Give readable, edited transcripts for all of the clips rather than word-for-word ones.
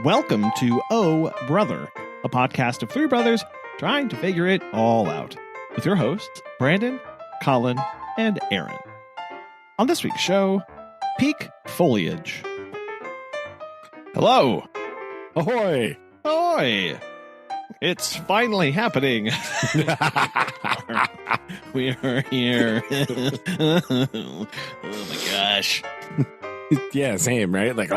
Welcome to Oh Brother, a podcast of three brothers trying to figure it all out, with your hosts, Brandon, Collin, and Aaron. On this week's show, peak foliage. Hello. Ahoy! Ahoy! It's finally happening. We are here. Oh my gosh. Yeah, same, right? Like,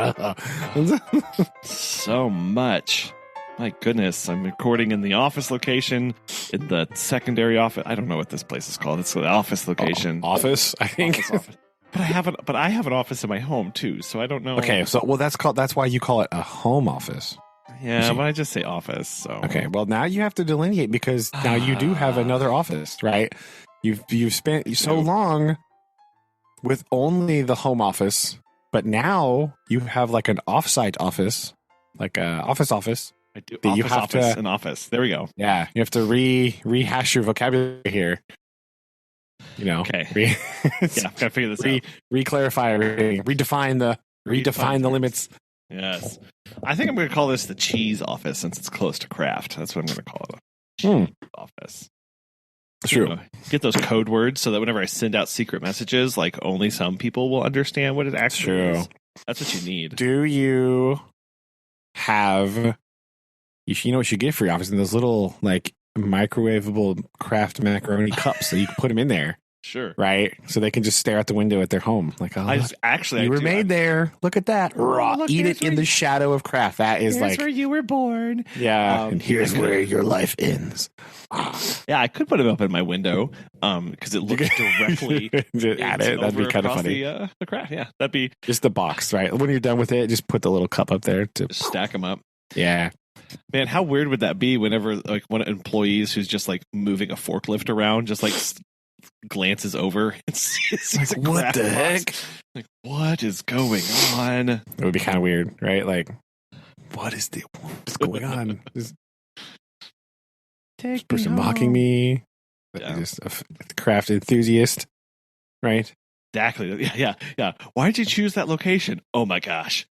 so much. My goodness, I'm recording in the office location, in the secondary office. I don't know what this place is called. It's the office location. Office, I think. Office. But I have an office in my home too, so I don't know. Okay, so that's why you call it a home office. Yeah, but I just say office. So okay, well now you have to delineate because now you do have another office, right? You've spent so long with only the home office, but now you have like an offsite office, like a office. I do. An office. There we go. Yeah, you have to rehash your vocabulary here. You know, okay. Gotta figure this out. Re-clarify everything. Redefine the limits. Yes. I think I'm going to call this the cheese office since it's close to craft. That's what I'm going to call it. Cheese office. True. Get those code words so that whenever I send out secret messages, like only some people will understand what it actually is. That's what you need. Do you have, you know what you get for your office? In those little like microwavable Kraft macaroni cups that you can put them in there. Sure. Right? So they can just stare out the window at their home. Like, oh, you were made there. Look at that. Eat it in the shadow of Kraft. That is like where you were born. Yeah. And here's where your life ends. Yeah, I could put it up in my window because it looks directly at it. That'd be kind of funny. The Kraft. Yeah, that'd be just the box, right? When you're done with it, just put the little cup up there to stack them up. Yeah. Man, how weird would that be whenever like one of employees who's just like moving a forklift around just like glances over and sees like, what the heck? Like, what is going on? It would be kind of weird, right? Like, what's going on? This person mocking me. Yeah. Just a craft enthusiast, right? Exactly. Yeah. Why did you choose that location? Oh my gosh,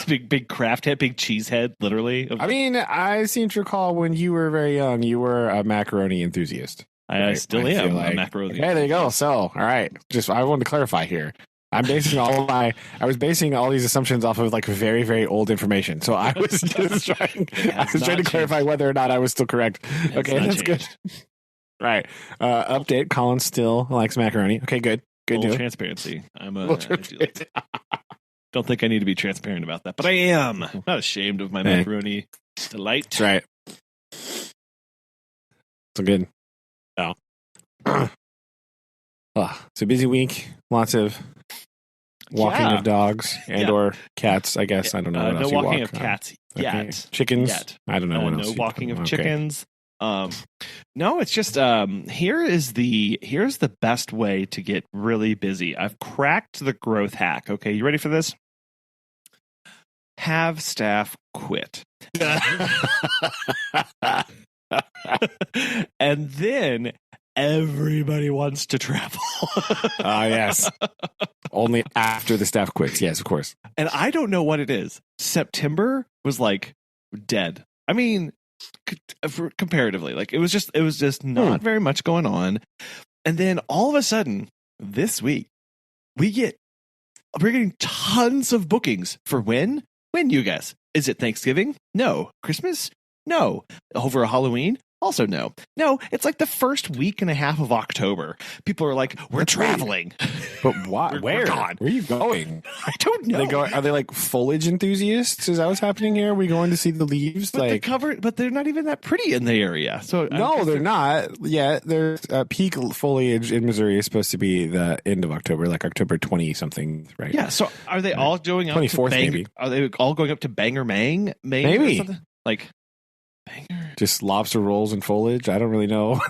big craft head, big cheese head, literally. I mean, I seem to recall when you were very young, you were a macaroni enthusiast. I still am a macaroni. Okay, there you go. So, all right. I wanted to clarify here. I was basing all these assumptions off of like very, very old information. So I was just trying to clarify whether or not I was still correct. Okay, that's good. Right. Update. Collin still likes macaroni. Okay, good. Good deal. Transparency. Don't think I need to be transparent about that, but I am. I'm not ashamed of my macaroni delight. That's right. So good. Oh. It's a busy week. Lots of walking of dogs and or cats, I guess. I don't know what else no you walking walk. of cats yet. Okay. Chickens? Yet. I don't know what else. No walking of chickens. No, it's just here's the best way to get really busy. I've cracked the growth hack. Okay, you ready for this? Have staff quit. And then everybody wants to travel. Yes. Only after the staff quits. Yes, of course. And I don't know what it is. September was like dead. I mean, comparatively, like it was just not very much going on. And then all of a sudden this week we're getting tons of bookings for when you guess. Is it Thanksgiving? No. Christmas? No. Over Halloween? Also no. No, it's like the first week and a half of October. People are like, we're traveling. But why? Where? Where are you going? I don't know. Are they like foliage enthusiasts? Is that what's happening here? Are we going to see the leaves? But they're not even that pretty in the area. So no, they're not. Yeah, there's peak foliage in Missouri is supposed to be the end of October, like October 20 something, right? Yeah. So are they all going up 24th, maybe? Are they all going up to Bangor, Maine? Maybe. Or something? Like Bangor. Just lobster rolls and foliage. I don't really know.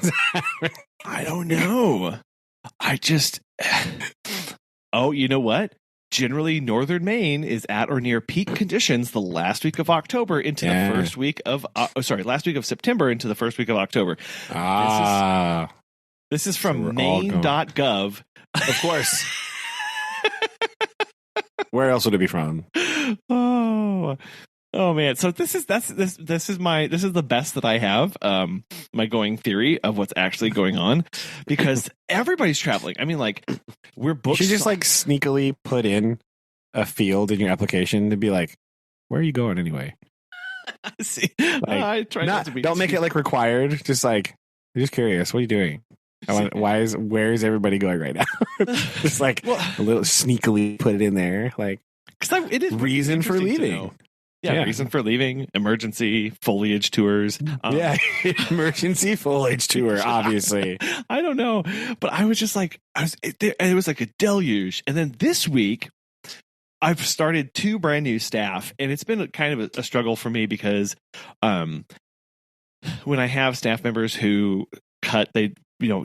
I don't know. Oh, you know what? Generally, northern Maine is at or near peak conditions the last week of October into the first week of last week of September into the first week of October. This is from Maine.gov. Of course. Where else would it be from? Oh, Oh man, so this is the best that I have. My going theory of what's actually going on, because everybody's traveling. I mean, like, we're booked. You should just like sneakily put in a field in your application to be like, where are you going anyway? See, Like, I try not to be. Don't make it like required. Just like, I'm just curious. What are you doing? Where is everybody going right now? Just like a little sneakily put it in there, like, because it is reason for leaving. Yeah, reason for leaving, emergency foliage tours. Emergency foliage tour, obviously. I don't know, but I was just like, it was like a deluge. And then this week, I've started 2 brand new staff, and it's been kind of a struggle for me because when I have staff members who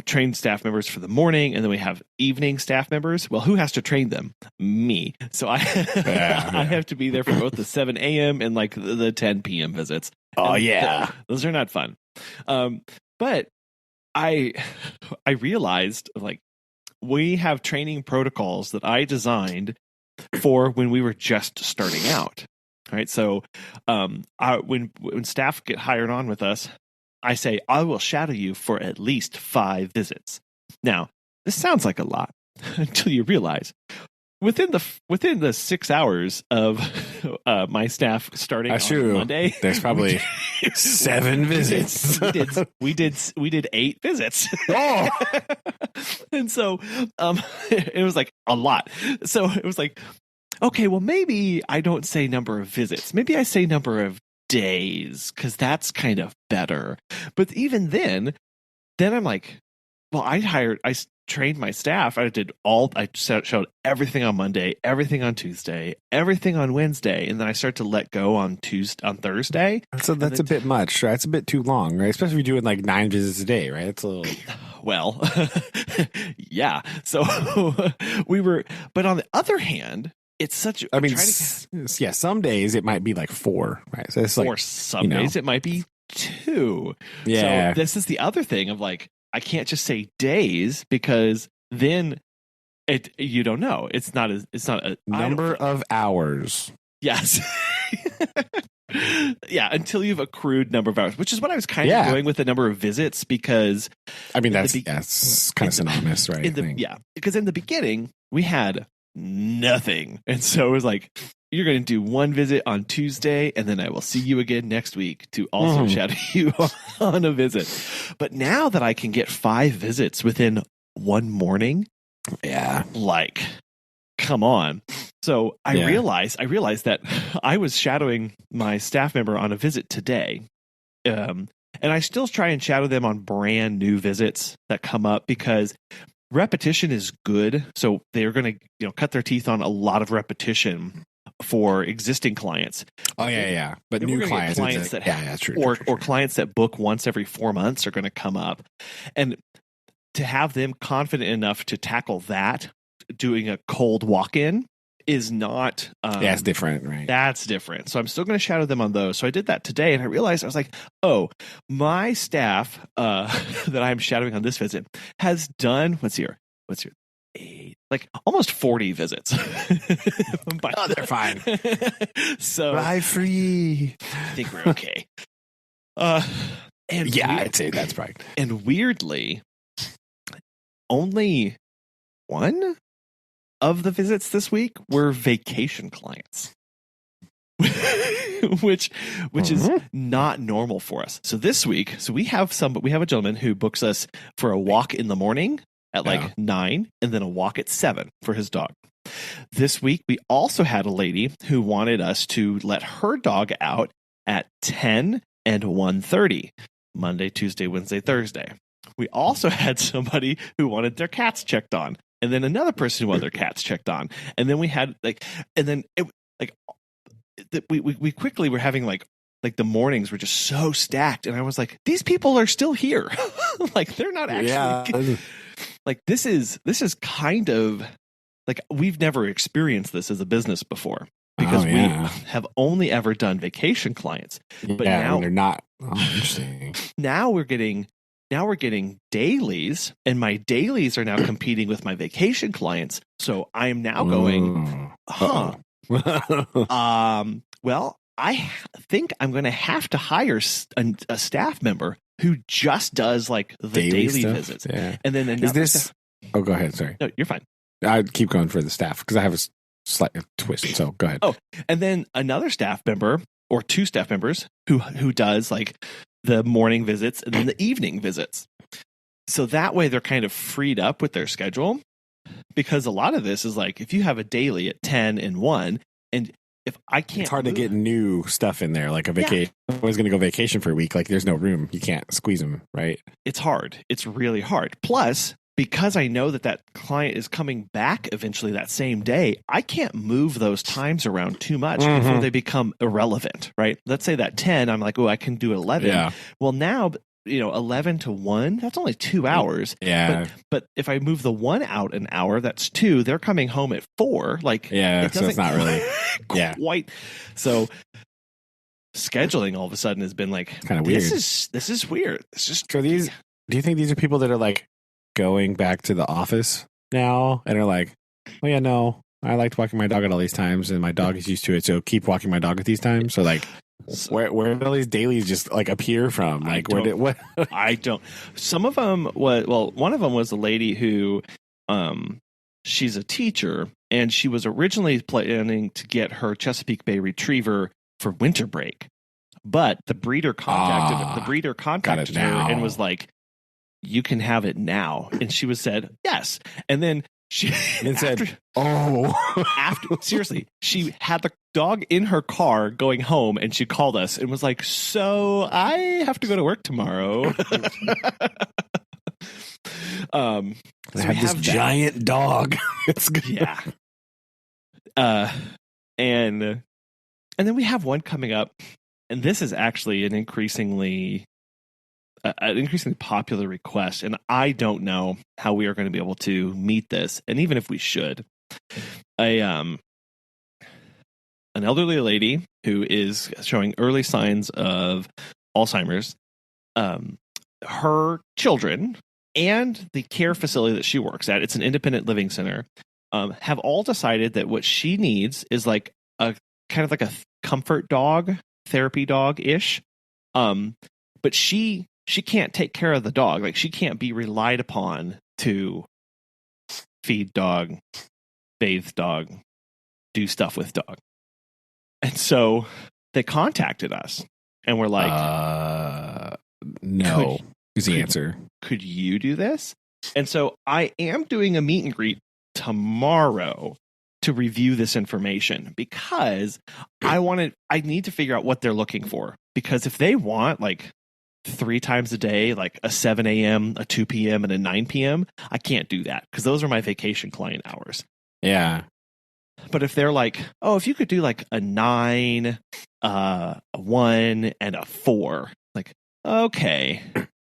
train staff members for the morning, and then we have evening staff members. Well, who has to train them? Me. So I have to be there for both the 7 a.m. and like the 10 p.m. visits. Oh, and yeah. Those are not fun. But I realized, like, we have training protocols that I designed for when we were just starting out. Right. So when staff get hired on with us, I say, I will shadow you for at least 5 visits. Now, this sounds like a lot until you realize within the 6 hours of my staff starting on Monday, there's probably 7 visits. We did 8 visits. Oh, and so it was like a lot. So it was like, okay, well, maybe I don't say number of visits. Maybe I say number of days, because that's kind of better. But even then I'm like, well, I trained my staff. I showed everything on Monday, everything on Tuesday, everything on Wednesday, and then I start to let go on Thursday. So that's a bit much, right? It's a bit too long, right? Especially if you're doing like 9 visits a day, right? It's a little. Well, yeah. So but on the other hand, it's such. I mean, some days it might be like 4, right? So it's like, some days it might be 2. Yeah. So this is the other thing of like, I can't just say days, because then you don't know. It's not a number of hours. Yes. Yeah, until you've accrued number of hours, which is what I was kind of doing with the number of visits, because I mean that's kind of synonymous, right? Because in the beginning we had nothing, and so it was like, you're going to do 1 visit on Tuesday, and then I will see you again next week to also shadow you on a visit. But now that I can get 5 visits within 1 morning, like, come on. So I realized that I was shadowing my staff member on a visit today, and I still try and shadow them on brand new visits that come up, because repetition is good. So they're going to cut their teeth on a lot of repetition for existing clients. Oh yeah. But new clients that true. Or clients that book once every 4 months are going to come up, and to have them confident enough to tackle that, doing a cold walk-in is not. It's different, right? That's different. So I'm still going to shadow them on those. So I did that today, and I realized, I was like, oh, my staff that I'm shadowing on this visit has done what's your 8, like almost 40 visits. They're fine. So fly free. I think we're okay. I'd say that's right. And weirdly, only 1 of the visits this week were vacation clients, which is not normal for us. So this week, we have a gentleman who books us for a walk in the morning at like 9, and then a walk at 7 for his dog. This week, we also had a lady who wanted us to let her dog out at 10 and 1:30, Monday, Tuesday, Wednesday, Thursday. We also had somebody who wanted their cats checked on, and then another person who wanted their cats checked on. And then we had we quickly were having like the mornings were just so stacked. And I was like, these people are still here. Like, they're not actually like, this is kind of like, we've never experienced this as a business before, because we have only ever done vacation clients. But now they're not. Interesting. Now we're getting dailies, and my dailies are now competing with my vacation clients. So I am now going, well, I think I'm going to have to hire a staff member who just does like the daily visits. Yeah. And then is this? Oh, go ahead. Sorry. No, you're fine. I keep going for the staff because I have a slight twist. So go ahead. Oh, and then another staff member or two staff members who does like the morning visits and then the evening visits. So that way they're kind of freed up with their schedule, because a lot of this is like if you have a daily at 10 and 1, and if I can't, it's hard to get new stuff in there. Like a vacation, I was going to go vacation for a week. Like there's no room. You can't squeeze them, right? It's hard. It's really hard. Plus, because I know that client is coming back eventually that same day, I can't move those times around too much before they become irrelevant, right? Let's say that 10, I'm like, oh, I can do 11. Yeah. Well, now, 11 to 1, that's only 2 hours. Yeah. But if I move the 1 out an hour, that's 2. They're coming home at 4. Like, yeah, so it's not really quite. So scheduling all of a sudden has been like kind of weird. This is weird. It's just do you think these are people that are like going back to the office now and are like, oh yeah, no, I liked walking my dog at all these times and my dog is used to it, so keep walking my dog at these times? So like, where did all these dailies just like appear from? Like, what? I don't. Some of them was, one of them was a lady who, she's a teacher, and she was originally planning to get her Chesapeake Bay Retriever for winter break, but the breeder contacted her and was like, "You can have it now," and she said yes, and then she said, "Oh." Seriously, she had the dog in her car going home, and she called us and was like, "So I have to go to work tomorrow." I have this giant dog. It's good. Yeah. And then we have one coming up, and this is actually an increasingly popular request, and I don't know how we are going to be able to meet this, and even if we should. An elderly lady who is showing early signs of Alzheimer's, her children and the care facility that she works at, it's an independent living center, have all decided that what she needs is like a kind of like a comfort dog, therapy dog-ish. But she can't take care of the dog. Like, she can't be relied upon to feed dog, bathe dog, do stuff with dog. And so they contacted us and we're like, no is the answer. Could you do this? And so I am doing a meet and greet tomorrow to review this information, because I need to figure out what they're looking for. Because if they want like 3 times a day, like a 7 a.m., a 2 p.m., and a 9 p.m., I can't do that because those are my vacation client hours. Yeah. But if they're like, oh, if you could do like a 9, a 1, and a 4, like, okay,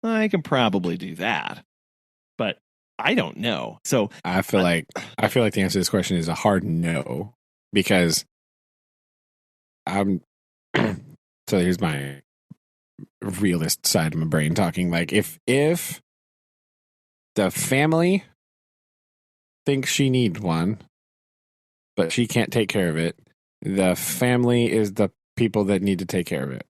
I can probably do that. But I don't know. So I feel like the answer to this question is a hard no, because so here's my realist side of my brain talking. Like, if the family thinks she needs one, but she can't take care of it, the family is the people that need to take care of it,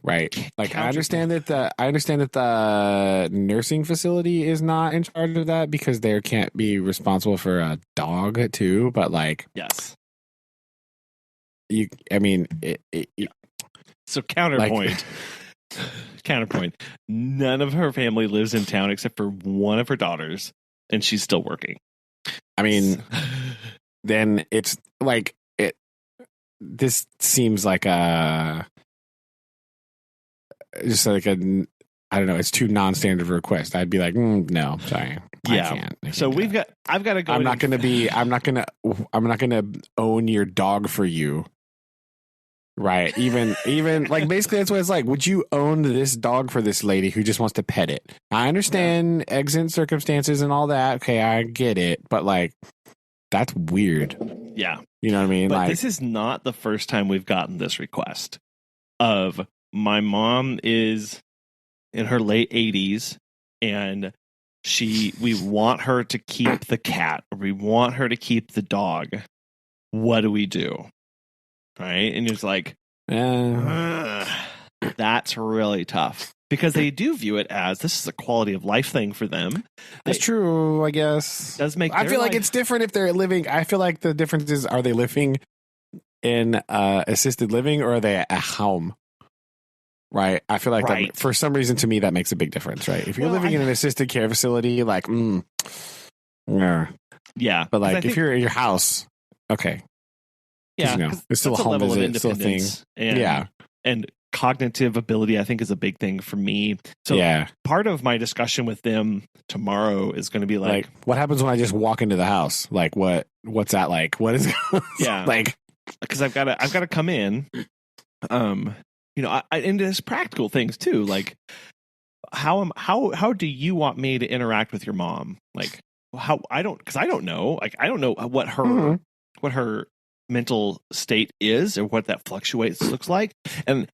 right? Like, I understand that the nursing facility is not in charge of that because they can't be responsible for a dog too. But like, yes, So counterpoint. Counterpoint. None of her family lives in town except for one of her daughters, and she's still working. I mean, then it's like this seems like I don't know, it's too non-standard request. I'd be like, no, sorry. Yeah. I can't so I've got to go. I'm not going to own your dog for you. Right. Even like, basically that's what it's like. Would you own this dog for this lady who just wants to pet it? I understand exigent circumstances and all that. Okay, I get it. But like, that's weird. Yeah. You know what I mean? But like, this is not the first time we've gotten this request of my mom is in her late 80s and we want her to keep the cat, or we want her to keep the dog. What do we do? Right? And it's like, That's really tough because they do view it as this is a quality of life thing for them. That's true, I guess. Does make I feel like it's different if they're living. I feel like the difference is, are they living in assisted living or are they at home? Right. I feel like that, for some reason, to me, that makes a big difference, right? If you're living in an assisted care facility, like, yeah. But like, if you're in your house, okay. Yeah. It's still a home visit, still a thing. And cognitive ability, I think, is a big thing for me. So part of my discussion with them tomorrow is going to be like, what happens when I just walk into the house? Like, what's that like? What is like? Because I've got to come in. Into this practical things too. Like, how do you want me to interact with your mom? Like, I don't know. Like, I don't know what her mental state is or what that looks like. And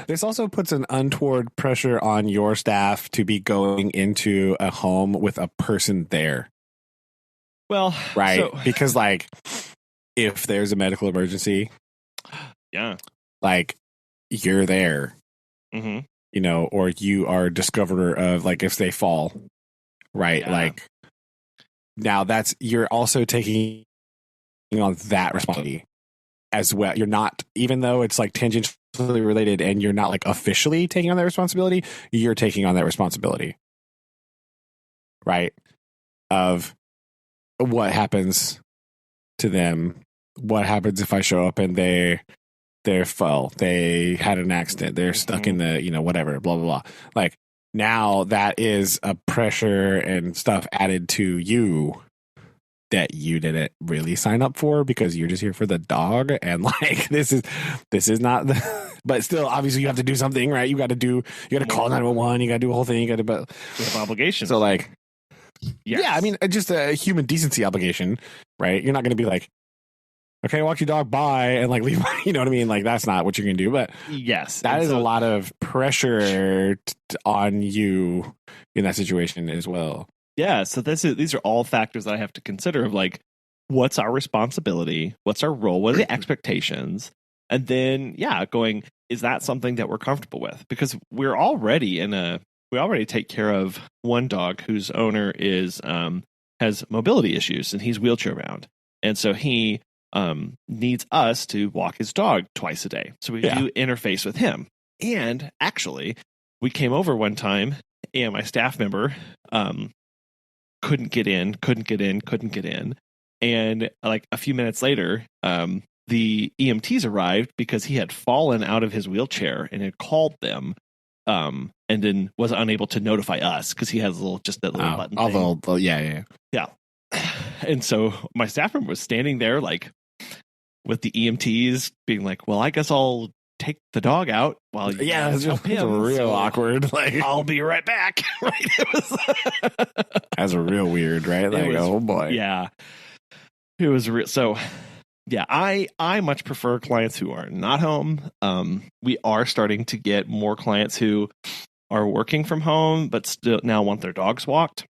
this also puts an untoward pressure on your staff to be going into a home with a person there. Well, right. Because like, if there's a medical emergency, like you're there, or you are discoverer of, like, if they fall, right? Like, now you're also taking on that responsibility as well. You're not, even though it's like tangentially related and you're not like officially taking on that responsibility, you're taking on that responsibility, right? Of what happens to them. What happens if I show up and they fell, they had an accident, they're stuck in the, whatever, blah, blah, blah. Like, now that is a pressure and stuff added to you that you didn't really sign up for because you're just here for the dog. And like, this is not but still, obviously you have to do something, right? You got to call 911, you got to do a whole thing, you have obligations. So like, I mean, just a human decency obligation, right? You're not going to be like, okay, walk your dog, bye, and like leave. You know what I mean? Like, that's not what you're gonna do. But yes, that is a lot of pressure on you in that situation as well. Yeah. So these are all factors that I have to consider of like, what's our responsibility? What's our role? What are the expectations? And then, going, is that something that we're comfortable with? Because we already take care of one dog whose owner has mobility issues and he's wheelchair bound, and so he needs us to walk his dog twice a day. So we do interface with him. And actually, we came over one time and my staff member couldn't get in. And like a few minutes later, the EMTs arrived because he had fallen out of his wheelchair and had called them, and then was unable to notify us because he has that little button thing. Yeah. And so my staff member was standing there like with the EMTs being like, well, I guess I'll take the dog out while you help him. Real awkward. Like, I'll be right back. Right? That's real weird, right? Like, oh boy. Yeah. It was real. So I much prefer clients who are not home. We are starting to get more clients who are working from home, but still now want their dogs walked.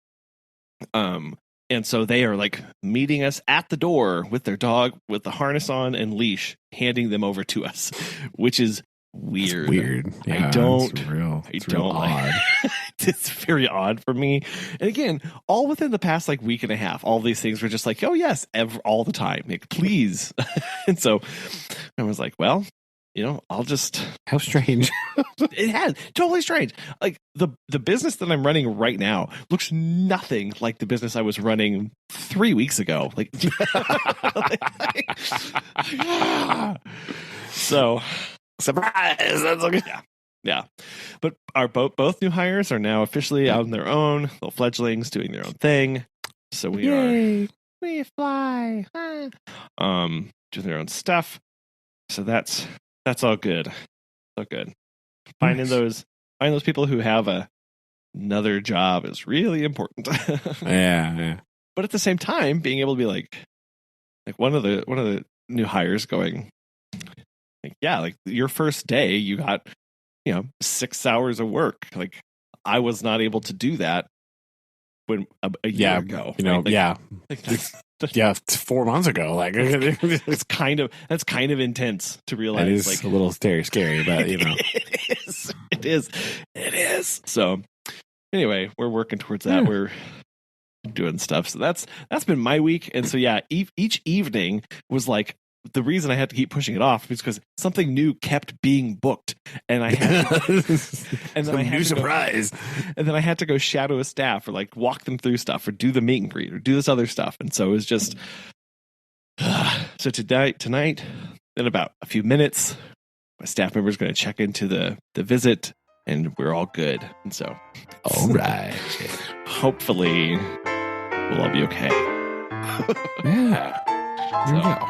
And so they are like meeting us at the door with their dog with the harness on and leash, handing them over to us, which is weird. It's weird. Yeah, I don't odd. It's very odd for me. And again, all within the past like week and a half, all these things were just like, oh yes, all the time, like, please. And so I was like, well, I'll just. How strange. It has totally strange. Like the business that I'm running right now looks nothing like the business I was running 3 weeks ago. Like, so surprise. That's okay. Yeah. But our both new hires are now officially out on their own, little fledglings doing their own thing. So we fly. Doing their own stuff. So that's all good. So good. Finding those people who have another job is really important. Yeah. But at the same time, being able to be like one of the new hires going, like your first day, you got 6 hours of work. Like, I was not able to do that when a year ago. Right? It's 4 months ago. Like that's kind of intense to realize. It is like a little scary, but you know, it is. So anyway, we're working towards that. We're doing stuff. So that's been my week. And so yeah, each evening was like, the reason I had to keep pushing it off was because something new kept being booked, and I had and then I had surprise. And then I had to go shadow a staff or like walk them through stuff or do the meet and greet or do this other stuff. And so it was just so tonight, in about a few minutes, my staff member is going to check into the visit, and we're all good. And so, all right, hopefully, we'll all be okay. Yeah. There you go.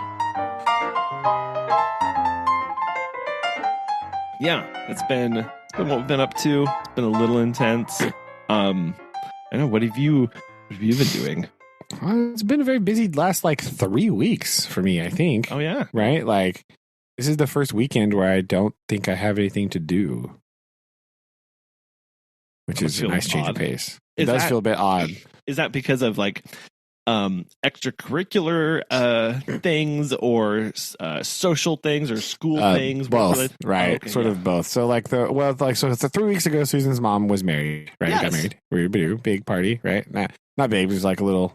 Yeah, it's been what we've been up to. It's been a little intense. I know. What have you been doing? It's been a very busy last like 3 weeks for me, I think. Oh yeah, right. Like this is the first weekend where I don't think I have anything to do, which is a nice change of pace. It does feel a bit odd. Is that because of like extracurricular things or social things or school things? Both, right? Oh, okay, sort of both. So like so 3 weeks ago, Susan's mom was married, right? Yes. Got married. We big party, right? Not big. It was like a little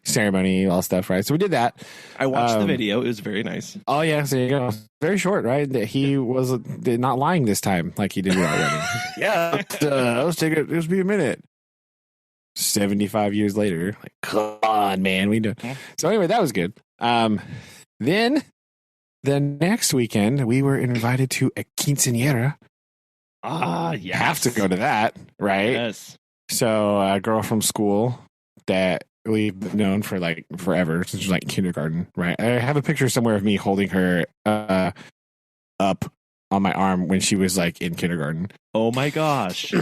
ceremony, all stuff, right? So we did that. I watched the video. It was very nice. Oh yeah, so there you go. Very short, right? He was not lying this time like he did already. Yeah, let's take it. Just be a minute. 75 years later, like, come on, man, we do. So anyway, that was good. Then the next weekend, we were invited to a quinceañera. Yes. Have to go to that, right? Yes. So a girl from school that we've known for like forever, since like kindergarten, right? I have a picture somewhere of me holding her up on my arm when she was like in kindergarten. Oh my gosh.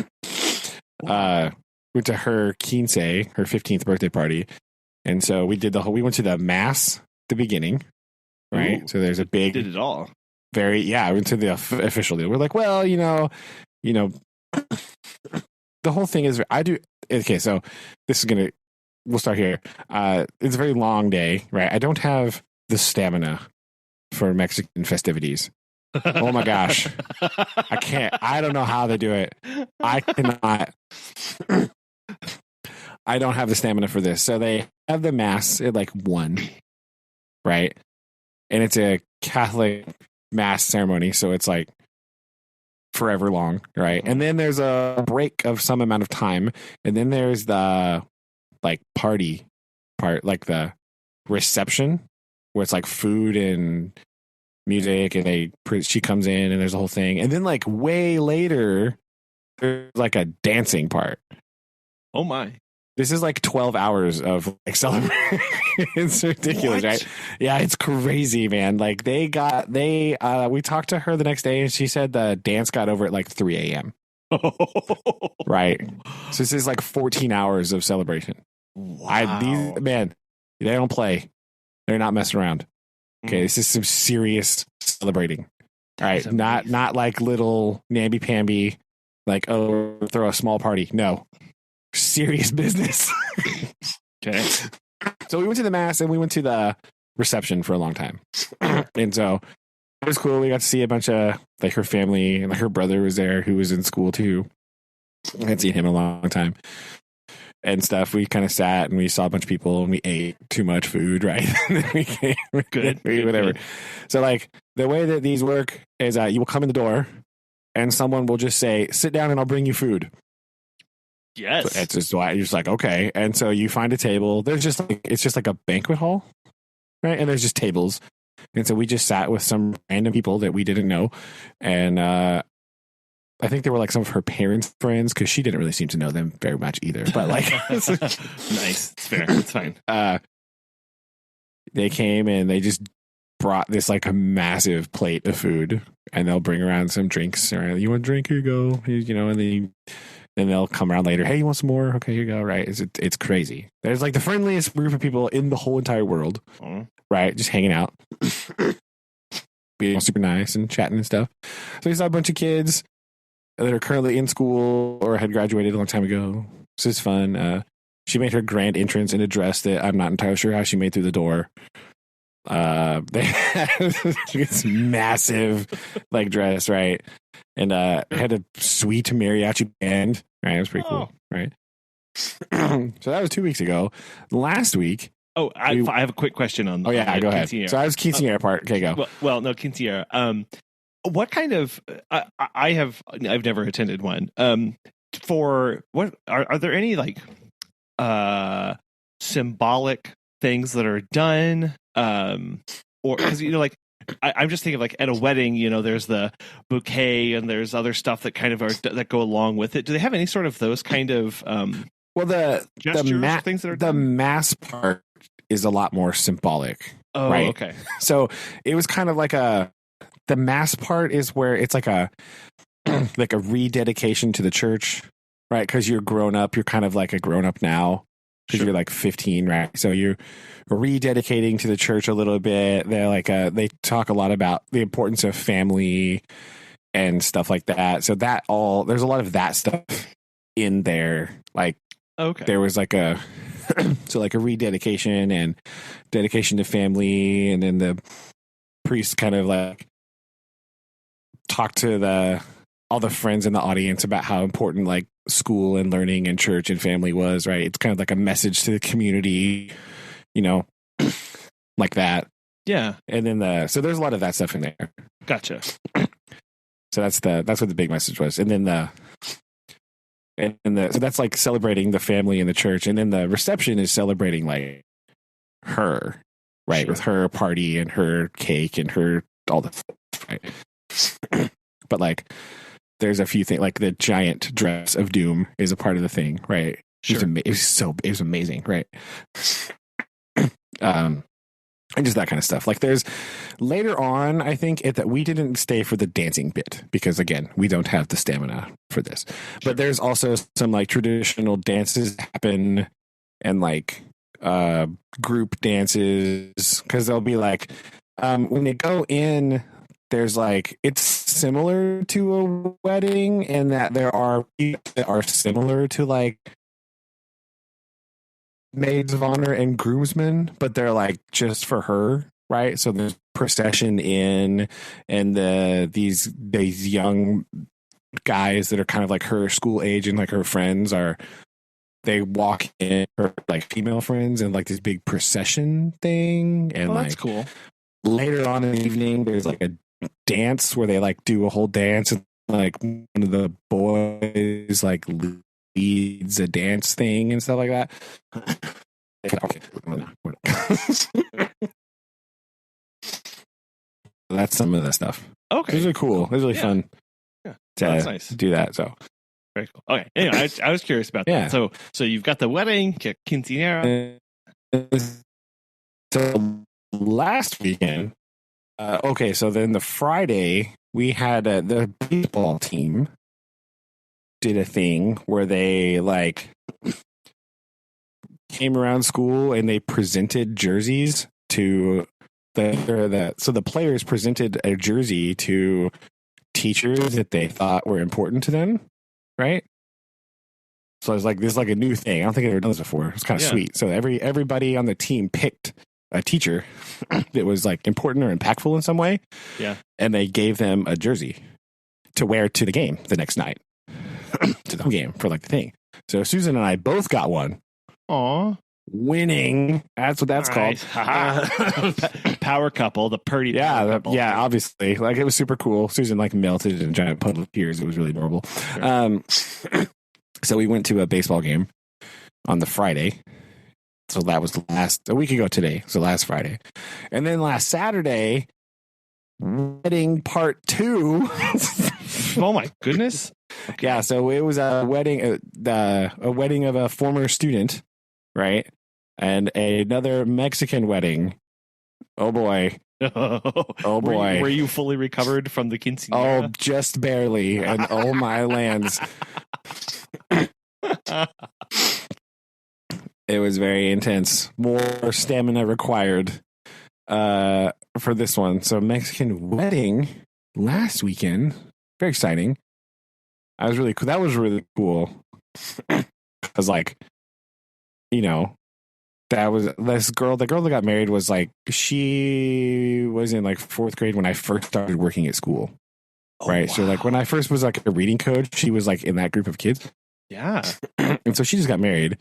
Went to her quince, her 15th birthday party. And so we did we went to the mass at the beginning, right? Ooh, so there's a big, did it all. I went to the official deal. We're like, well, you know, the whole thing is, okay, so we'll start here. It's a very long day, right? I don't have the stamina for Mexican festivities. Oh my gosh. I can't. I don't know how they do it. I cannot. I don't have the stamina for this. So they have the mass at like 1, right? And it's a Catholic mass ceremony. So it's like forever long, right? And then there's a break of some amount of time. And then there's the like party part, like the reception where it's like food and music, and she comes in and there's a whole thing. And then like way later, there's like a dancing part. Oh my. This is like 12 hours of like celebrating. It's ridiculous, right? Yeah, it's crazy, man. Like we talked to her the next day and she said the dance got over at like 3 a.m. Right. So this is like 14 hours of celebration. Wow. They don't play. They're not messing around. Okay, this is some serious celebrating. All right, not like little namby-pamby, like, oh, throw a small party. No. Serious business. Okay. So we went to the mass and we went to the reception for a long time. And so it was cool. We got to see a bunch of like her family, and like her brother was there who was in school too. I hadn't seen him in a long time. And stuff. We kind of sat and we saw a bunch of people and we ate too much food, right? Good. Whatever. So like the way that these work is you will come in the door and someone will just say, sit down and I'll bring you food. Yes. So it's just, you're just like, okay. And so you find a table. It's just like a banquet hall, right? And there's just tables. And so we just sat with some random people that we didn't know. And I think they were like some of her parents' friends, because she didn't really seem to know them very much either. But like, nice. It's fair. It's fine. They came and they just brought this like a massive plate of food, and they'll bring around some drinks. Or, you want a drink? Here you go. And then they'll come around later. Hey, you want some more? Okay, here you go. Right? It's crazy. There's like the friendliest group of people in the whole entire world. Right? Just hanging out, being super nice and chatting and stuff. So we saw a bunch of kids that are currently in school or had graduated a long time ago. So it's fun. She made her grand entrance in a dress that I'm not entirely sure how she made through the door. They had this massive like dress, right? And had a sweet mariachi band. Right, it was pretty cool, right? So that was 2 weeks ago. Last week. Oh, I have a quick question on. Oh yeah, go ahead. So I was Quinceañera part. Okay, go. Well, no, Quinceañera. What kind of? I've never attended one. For what are there any like symbolic things that are done? Or because like I'm just thinking like at a wedding, there's the bouquet and there's other stuff that kind of that go along with it. Do they have any sort of those kind of well the things that are the done? mass part is a lot more symbolic. Oh, right? Okay. So it was kind of like the mass part is where it's like a like a rededication to the church, right? Because you're grown up, you're kind of like a grown up now. Because you're like 15, right? So you're rededicating to the church a little bit. They're like they talk a lot about the importance of family and stuff like that. So there's a lot of that stuff in there. Like, okay, there was like a like a rededication and dedication to family, and then the priest kind of like talked to all the friends in the audience about how important like school and learning and church and family was, right? It's kind of like a message to the community, like that. Yeah. And then so there's a lot of that stuff in there. Gotcha. So that's what the big message was. And then so that's like celebrating the family and the church. And then the reception is celebrating like her, right? Sure. With her party and her cake and her all the stuff, right? But like there's a few things like the giant dress of doom is a part of the thing, right? Sure. It was amazing, right? And just that kind of stuff. Like there's later on, I think that we didn't stay for the dancing bit because again, we don't have the stamina for this. Sure. But there's also some like traditional dances happen and like group dances because they'll be like when they go in. There's like it's similar to a wedding in that there are people that are similar to like maids of honor and groomsmen, but they're like just for her, right? So there's procession in, and these young guys that are kind of like her school age and like her friends they walk in, her like female friends, and like this big procession thing, and that's cool. Later on in the evening, there's like a dance where they like do a whole dance, and like one of the boys like leads a dance thing and stuff like that. That's some of the stuff. Okay, it was really cool. It was really fun. Yeah, to nice. do that. So very cool. Okay, anyway, I was curious about that. So you've got the wedding, Quinceañera. So last weekend. So then the Friday we had the baseball team did a thing where they like came around school and they presented jerseys to the players presented a jersey to teachers that they thought were important to them, right? So it's like this is like a new thing. I don't think I've ever done this before. It's kind of sweet. So everybody on the team picked a teacher that was like important or impactful in some way. Yeah. And they gave them a jersey to wear to the game the next night. To the game for like the thing. So Susan and I both got one. Aw. Winning. That's what that's called. Power couple, the Purdy couple. Yeah, obviously. Like it was super cool. Susan like melted in a giant puddle of tears. It was really adorable. Sure. So we went to a baseball game on the Friday. So that was a week ago today. So last Friday. And then last Saturday, wedding part 2. Oh my goodness. Okay. Yeah, so it was a wedding of a former student, right? And another Mexican wedding. Oh boy. Oh boy. Were you fully recovered from the Quinceañera? Oh, just barely. And oh my lands. It was very intense. More stamina required for this one. So Mexican wedding last weekend. Very exciting. That was really cool. because like, you know, that was this girl. The girl that got married was like, she was in like 4th grade when I first started working at school. Right. Wow. So like when I first was like a reading coach, she was like in that group of kids. Yeah. And so she just got married,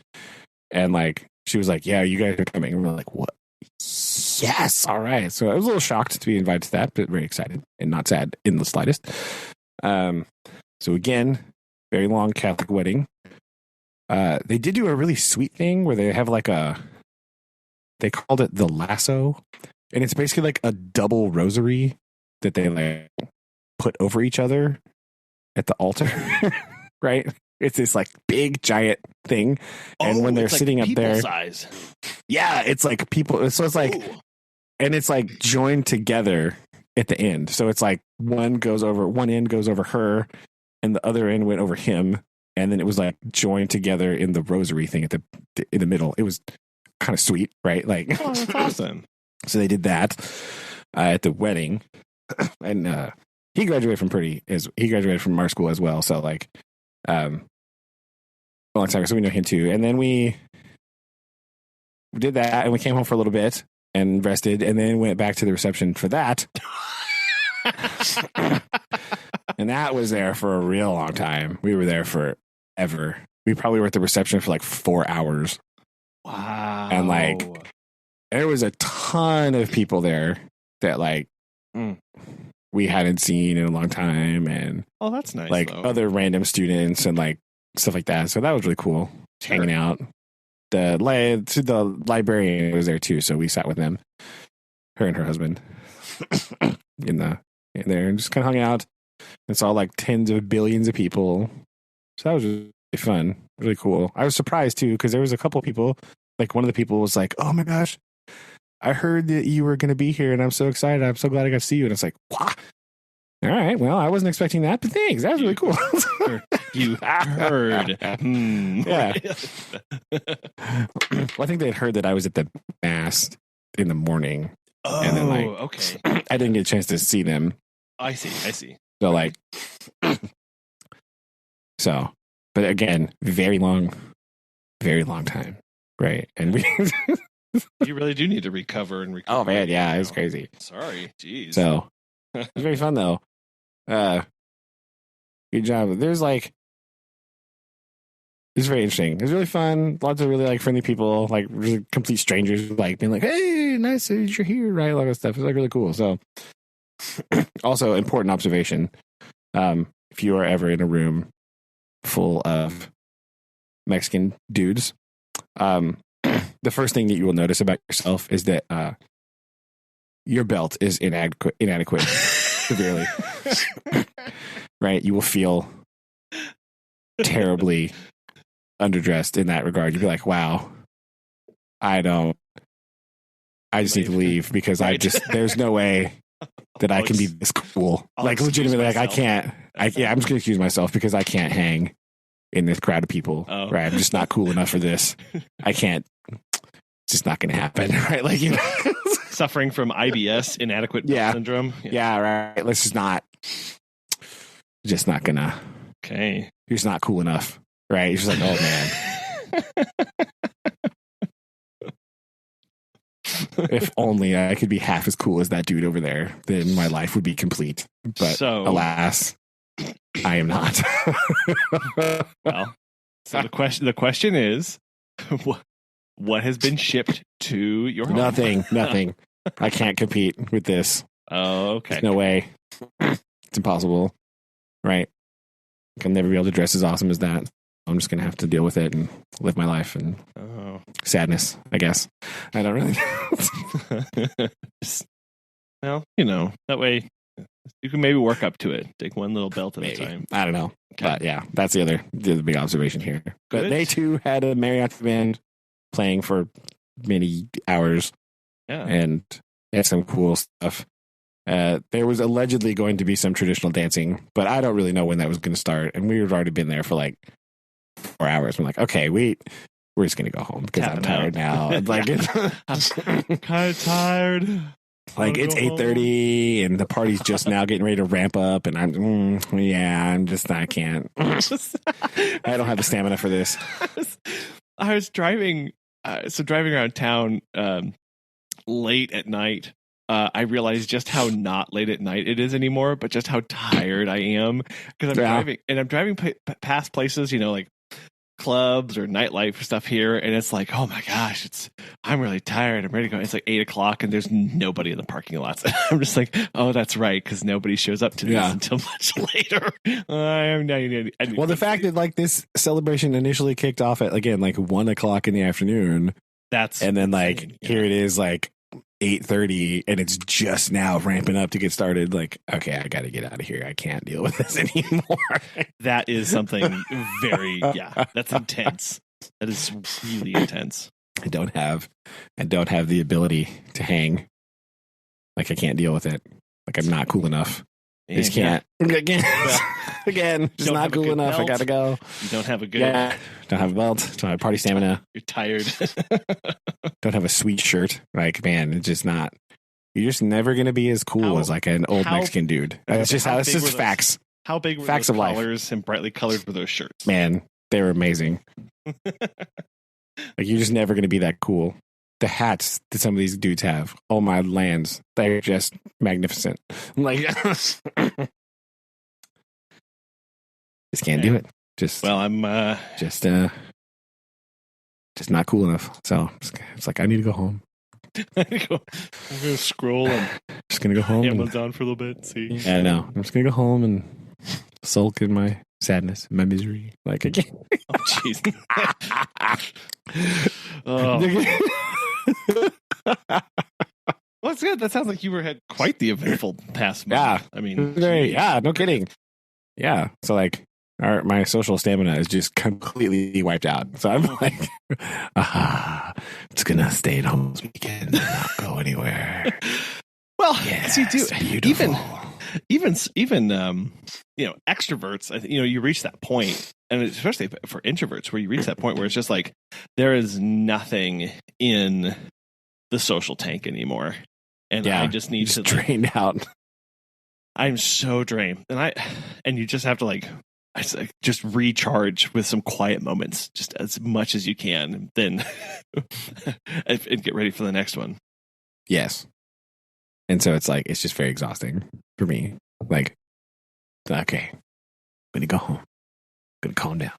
and like she was like, yeah, you guys are coming. And we're like, what? Yes. All right. So I was a little shocked to be invited to that, but very excited and not sad in the slightest. So again, very long Catholic wedding. They did do a really sweet thing where they have like they called it the lasso, and it's basically like a double rosary that they like put over each other at the altar. Right? It's this like big giant thing, and when they're sitting up there, size. Yeah, it's like people. So it's like, and it's like joined together at the end. So it's like one end goes over her, and the other end went over him, and then it was like joined together in the rosary thing in the middle. It was kind of sweet, right? Like, oh, that's awesome. So they did that at the wedding, and he graduated from Purdy. He graduated from our school as well. So like, a long time ago, so we know him too. And then we did that, and we came home for a little bit and rested, and then went back to the reception for that. And that was there for a real long time. We were there forever. We probably were at the reception for like 4 hours. Wow. And like, there was a ton of people there that like we hadn't seen in a long time, and oh, that's nice. Like other random students and like stuff like that. So that was really cool. Sure. Hanging out. The librarian was there too, so we sat with them, her and her husband, in there, and just kind of hung out and saw like tens of billions of people. So that was really fun, really cool. I was surprised too, because there was a couple of people. Like one of the people was like, "Oh my gosh, I heard that you were going to be here, and I'm so excited. I'm so glad I got to see you." And it's like, "What? All right, well, I wasn't expecting that, but thanks. That was really cool." You heard. Yeah. Well, I think they had heard that I was at the mass in the morning. Oh, and then, like, okay. I didn't get a chance to see them. I see. So, like, but again, very long time. Right. And we. You really do need to recover and recover. Oh, man. Yeah, it was crazy. Sorry. Jeez. So, it was very fun, though. Good job. There's like, it's very interesting. It's really fun. Lots of really like friendly people, like really complete strangers, like being like, "Hey, nice that you're here," right? All that stuff. It's like really cool. So, also important observation: if you are ever in a room full of Mexican dudes, the first thing that you will notice about yourself is that your belt is inadequate severely. Right? You will feel terribly underdressed in that regard. You'd be like, wow, I just need to leave because right. There's no way that I can be this cool. Like legitimately, like I can't, I'm just going to excuse myself because I can't hang in this crowd of people. Oh. Right. I'm just not cool enough for this. I can't, it's just not going to happen. Right. Like, you know, suffering from IBS, inadequate syndrome. Yeah. Right. Let's just not gonna. Okay. You're just not cool enough. Right. You're just like, oh man. If only I could be half as cool as that dude over there, then my life would be complete. But alas, I am not. Well, so the question is, what has been shipped to your home? Nothing. I can't compete with this. Oh, okay. There's no way. It's impossible. Right. I'll never be able to dress as awesome as that. I'm just going to have to deal with it and live my life and sadness, I guess. I don't really. Well, you know, that way you can maybe work up to it. Take one little belt at a time. I don't know. Okay. But yeah, that's the other big observation here. But they too had a mariachi band playing for many hours. Yeah. And they had some cool stuff. There was allegedly going to be some traditional dancing, but I don't really know when that was going to start. And we had already been there for like 4 hours. We're like, okay, we're just going to go home because I'm tired now. Like, I'm kind of tired. Like it's 8:30 and the party's just now getting ready to ramp up, and I can't. I don't have the stamina for this. I was driving around town late at night. I realized just how not late at night it is anymore, but just how tired I am because I'm driving past places, like clubs or nightlife stuff here, and it's like, oh my gosh, I'm really tired. I'm ready to go. It's like 8:00 and there's nobody in the parking lots. I'm just like, oh, that's right, because nobody shows up to this until much later. Well, the fact that like this celebration initially kicked off at again like 1:00 in the afternoon. And then like here it is like 8:30 and it's just now ramping up to get started. Like, okay, I got to get out of here. I can't deal with this anymore. That is something very, that's intense. That is really intense. I don't have the ability to hang. Like, I can't deal with it. Like, I'm not cool enough. I just can't. Again, just not cool enough. Belt. I gotta go. You don't have a good. Don't have a belt. Don't have party stamina. You're tired. Don't have a sweet shirt. Like, man, it's just not. You're just never gonna be as cool as like an old Mexican dude. It's just how. It's just facts. How big were facts those of colors and brightly colored were those shirts? Man, they were amazing. Like, you're just never gonna be that cool. The hats that some of these dudes have, oh my lands, they're just magnificent. I'm like, just can't do it. I'm just not cool enough. So it's like I need to go home. I'm gonna scroll and just gonna go home. Amazon for a little bit. See, yeah, I know. I'm just gonna go home and sulk in my sadness, my misery. Like again. Oh, jeez. Oh. Well, it's good. That sounds like you had quite the eventful past month. Yeah, I mean, no kidding. Yeah, so like, my social stamina is just completely wiped out. So I'm like, it's gonna stay at home this weekend and not go anywhere. Well, yes, you do. Beautiful. Even extroverts. You reach that point, and especially for introverts, where you reach that point where it's just like there is nothing in the social tank anymore, and I just need to drain out. I'm so drained, and you just have to just recharge with some quiet moments, just as much as you can, then and get ready for the next one. Yes, and so it's like it's just very exhausting for me. Like, okay, I'm gonna go home. I'm gonna calm down.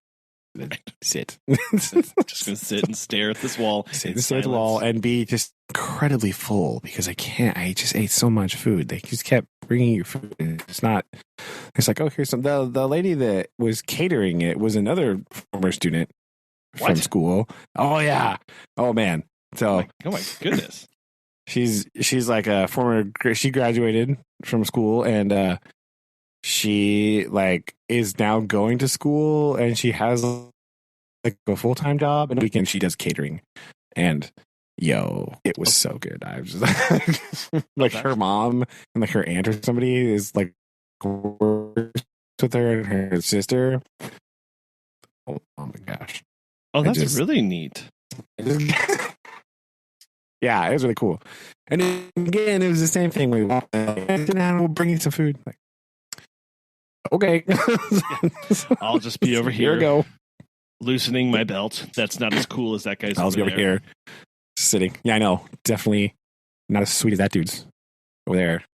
Sit. Just gonna sit and stare at this wall. Stare at the wall and be just incredibly full because I can't. I just ate so much food. They just kept bringing you food. It's not. It's like, oh, here's some. The lady that was catering it was another former student from school. Oh yeah. Oh man. So. Oh my goodness. She's like a former. She graduated from school and. She is now going to school and she has like a full-time job and weekend she does catering and it was so good. I was just like her mom and like her aunt or somebody is like works with her and her sister. Oh my gosh. Oh, that's really neat. Yeah, it was really cool. And again, it was the same thing. We'll bring you some food. Like, okay. I'll just be over here. Here we go. Loosening my belt. That's not as cool as that guy's. I'll be over here sitting. Yeah, I know. Definitely not as sweet as that dude's over there.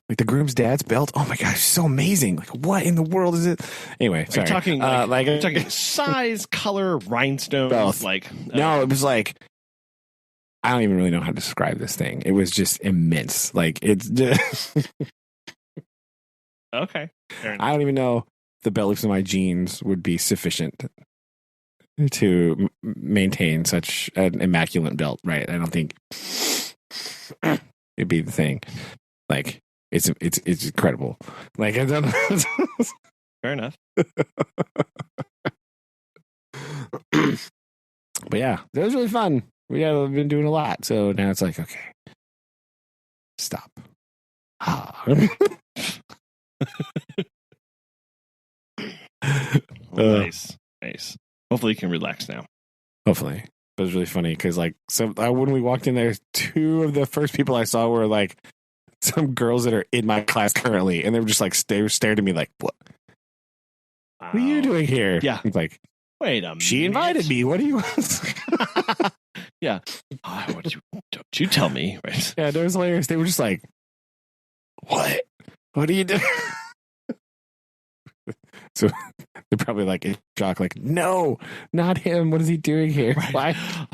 Like the groom's dad's belt. Oh my gosh, so amazing. Like, what in the world is it? Anyway, sorry. You're talking size, color, rhinestones. Both. No, it was like I don't even really know how to describe this thing. It was just immense. Like it's just okay. I don't even know if the belt loops of my jeans would be sufficient to maintain such an immaculate belt, right? I don't think it'd be the thing. Like it's incredible. Like I don't know. Fair enough. But yeah, that was really fun. We've been doing a lot, so now it's like, okay, stop. Nice. Hopefully you can relax now. Hopefully. But it was really funny because like when we walked in there, two of the first people I saw were like some girls that are in my class currently, and they were just like stared at me like, "What? What are you doing here?" Yeah, I'm like, wait a minute. She invited me. What do you want? Yeah. Don't you tell me? Right. Yeah, that was hilarious. They were just like, "What? What are you doing?" So they're probably like in shock, like, "No, not him. What is he doing here? Right. Why?"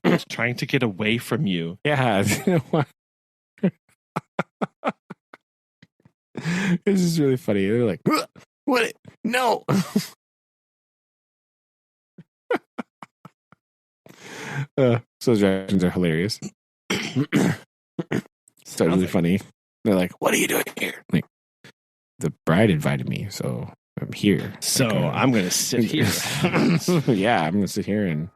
He's trying to get away from you. Yeah. This is really funny. They're like, "What? No." So those reactions are hilarious. It's totally funny. They're like, "What are you doing here?" Like, the bride invited me, so I'm here. So like, I'm going to sit here. Yeah, I'm going to sit here and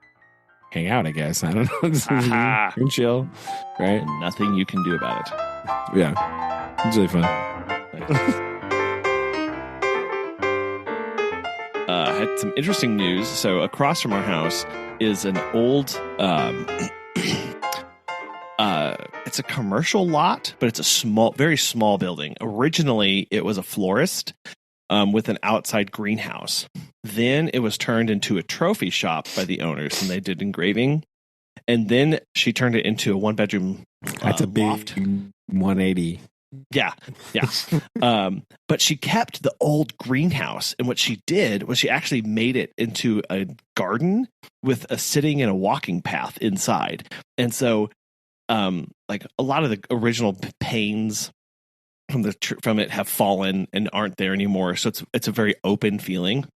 hang out, I guess. I don't know. And chill, right? And nothing you can do about it. Yeah. It's really fun. I had some interesting news. So across from our house is an old it's a commercial lot, but it's a very small building. Originally it was a florist with an outside greenhouse. Then it was turned into a trophy shop by the owners, and they did engraving. And then she turned it into a one-bedroom That's a big loft. 180. Yeah. But she kept the old greenhouse, and what she did was she actually made it into a garden with a sitting and a walking path inside. And so, like a lot of the original panes from it have fallen and aren't there anymore. So it's a very open feeling.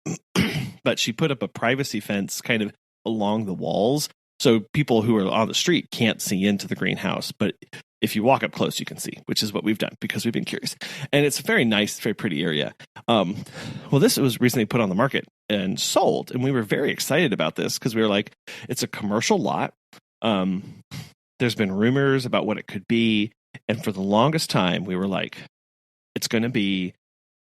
But she put up a privacy fence kind of along the walls, so people who are on the street can't see into the greenhouse. But if you walk up close, you can see, which is what we've done because we've been curious. And it's a very nice, very pretty area. Well, this was recently put on the market and sold, and we were very excited about this because we were like, it's a commercial lot. There's been rumors about what it could be, and for the longest time, we were like, it's going to be.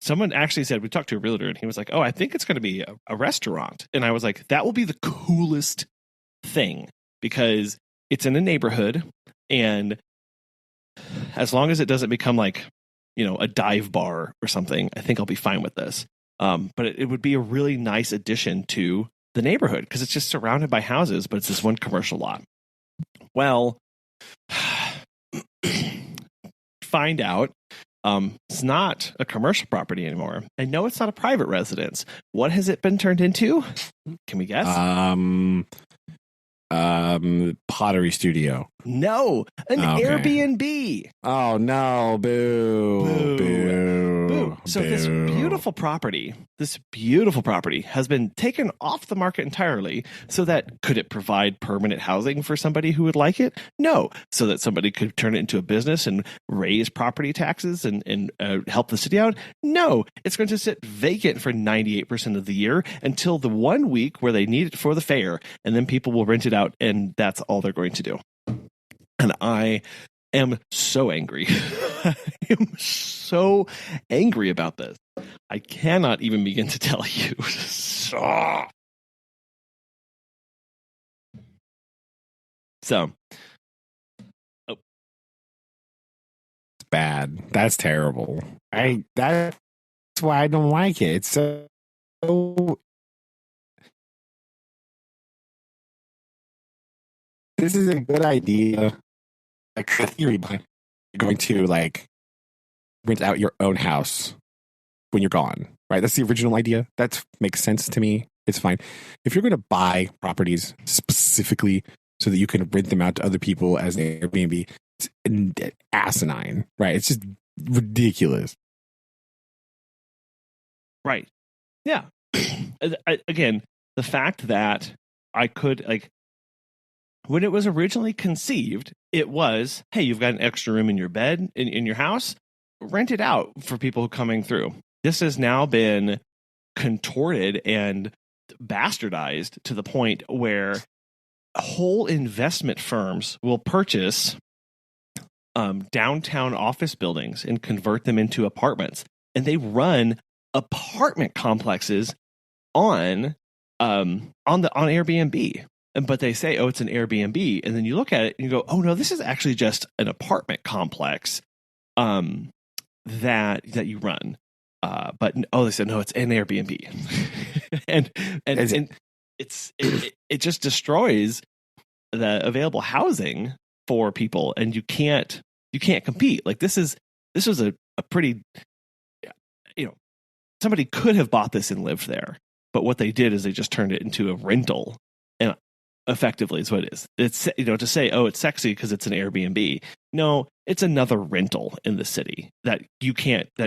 Someone actually said, we talked to a realtor, and he was like, "Oh, I think it's going to be a restaurant." And I was like, that will be the coolest thing because it's in a neighborhood, and as long as it doesn't become like, a dive bar or something, I think I'll be fine with this. But it would be a really nice addition to the neighborhood because it's just surrounded by houses, but it's this one commercial lot. Well, find out. It's not a commercial property anymore. I know it's not a private residence. What has it been turned into? Can we guess? Pottery studio. No, an Airbnb. Oh no! Boo! Boo! So this beautiful property has been taken off the market entirely. So that could it provide permanent housing for somebody who would like it? No. So that somebody could turn it into a business and raise property taxes and help the city out? No. It's going to sit vacant for 98% of the year until the 1 week where they need it for the fair, and then people will rent it out, and that's all they're going to do. And I am so angry. I am so angry about this. I cannot even begin to tell you. So, it's bad. That's terrible. That's why I don't like it. It's so. This is a good idea. Like the theory behind you're going to like rent out your own house when you're gone, right? That's the original idea. That makes sense to me. It's fine. If you're going to buy properties specifically so that you can rent them out to other people as an Airbnb, it's asinine, right? It's just ridiculous. Right. Yeah. Again, the fact that I could when it was originally conceived, it was, hey, you've got an extra room in your bed, in your house, rent it out for people coming through. This has now been contorted and bastardized to the point where whole investment firms will purchase downtown office buildings and convert them into apartments. And they run apartment complexes on Airbnb. but they say, oh, it's an Airbnb. And then you look at it and you go, oh, no, this is actually just an apartment complex that you run. But they said, no, it's an Airbnb. and it just destroys the available housing for people. And you can't compete. Like this was a pretty, somebody could have bought this and lived there. But what they did is they just turned it into a rental, and effectively is what it is. It's, to say, oh, it's sexy because it's an Airbnb. No, it's another rental in the city that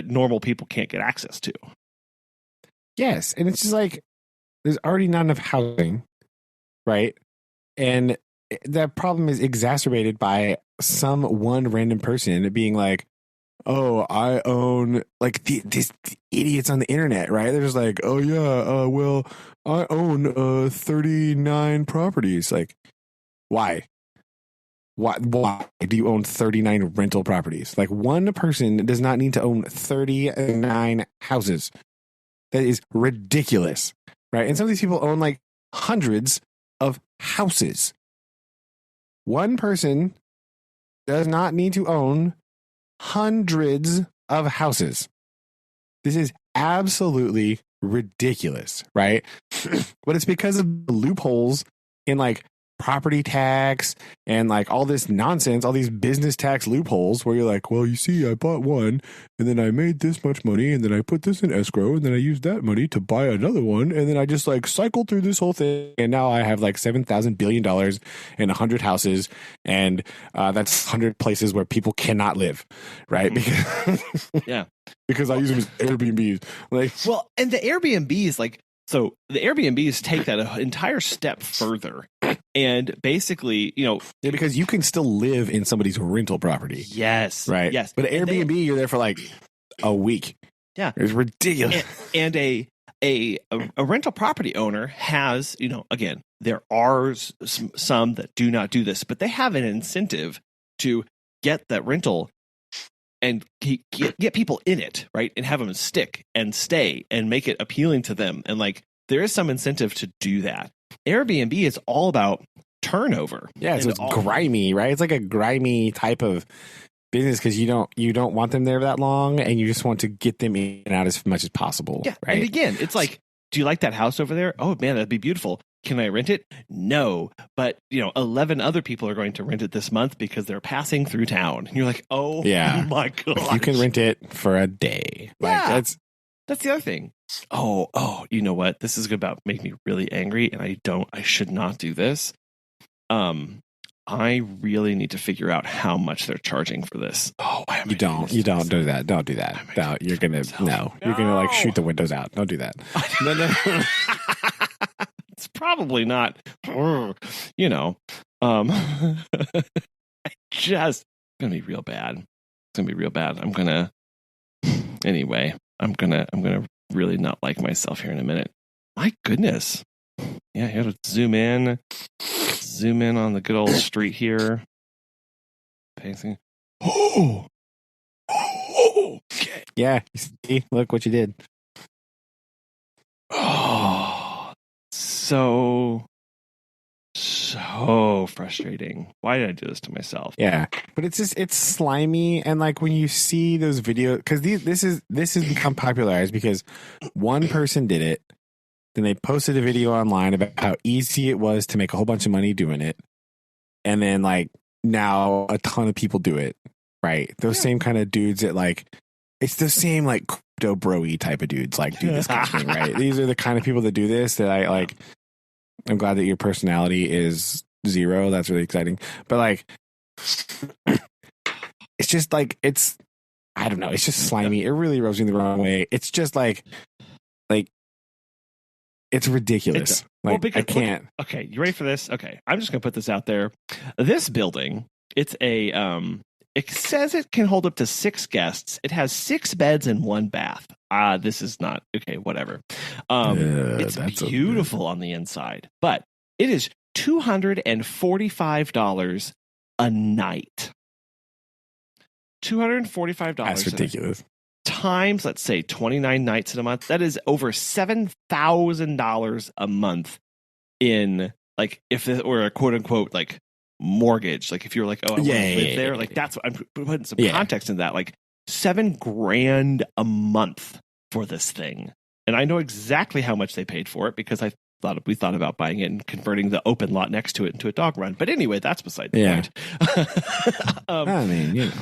normal people can't get access to. Yes. And it's just like, there's already not enough housing, right? And that problem is exacerbated by one random person being like, oh, I own, like these idiots on the internet, right? They're just like, oh yeah, well, I own 39 properties. Like, why? Why do you own 39 rental properties? Like, one person does not need to own 39 houses. That is ridiculous, right? And some of these people own like hundreds of houses. One person does not need to own hundreds of houses. This is absolutely ridiculous, right? But it's because of the loopholes in like property tax and like all this nonsense, all these business tax loopholes where you're like, well, you see, I bought one and then I made this much money and then I put this in escrow and then I used that money to buy another one and then I just like cycled through this whole thing and now I have like $7,000 billion and 100 houses and that's 100 places where people cannot live, right? Because because I use them as Airbnbs. Like, well, and the Airbnbs, like, so the Airbnbs take that an entire step further. And basically, because you can still live in somebody's rental property. Yes. Right. Yes. But Airbnb, you're there for like a week. Yeah. It's ridiculous. And a rental property owner has, again, there are some that do not do this, but they have an incentive to get that rental and get people in it, right? And have them stick and stay and make it appealing to them. And like, there is some incentive to do that. Airbnb is all about turnover. Yeah, so it's grimy, right? It's like a grimy type of business because you don't want them there that long, and you just want to get them in and out as much as possible. Yeah, right? And again, it's like, do you like that house over there? Oh man, that'd be beautiful. Can I rent it? No, but 11 other people are going to rent it this month because they're passing through town. And you're like, oh yeah, my god, you can rent it for a day. Yeah, like, that's the other thing. Oh, you know what? This is about make me really angry, and I should not do this. I really need to figure out how much they're charging for this. Oh, you don't do that. Don't do that. No, you're gonna like shoot the windows out. Don't do that. No. It's probably not. Just gonna be real bad. It's gonna be real bad. Anyway, I'm gonna really not like myself here in a minute. My goodness. Yeah, you have to zoom in on the good old street here. Pacing. Oh, okay. Yeah, you see, look what you did. Oh, so frustrating. Why did I do this to myself? Yeah, but it's slimy, and like when you see those videos, because this has become popularized because one person did it. Then they posted a video online about how easy it was to make a whole bunch of money doing it. And then like now a ton of people do it, right? Those same kind of dudes that like, it's the same like crypto bro-y type of dudes like do this kind of thing, right? These are the kind of people that do this that I like. I'm glad that your personality is 0. That's really exciting. But like, it's just like, I don't know. It's just slimy. It really rubs me the wrong way. It's just like, it's ridiculous. I can't. Okay, you ready for this? Okay, I'm just gonna put this out there. This building, it says it can hold up to 6 guests. It has 6 beds and 1 bath. This is not okay. Whatever. It's beautiful on the inside, but it is $245 a night. $245. That's ridiculous. Times, let's say 29 nights in a month, that is over $7,000 a month in like if it were a quote unquote like mortgage, like if you're like, oh, I want to live there, like that's what I'm putting some context in that, like $7,000 a month for this thing. And I know exactly how much they paid for it because we thought about buying it and converting the open lot next to it into a dog run. But anyway, that's beside the point. I mean,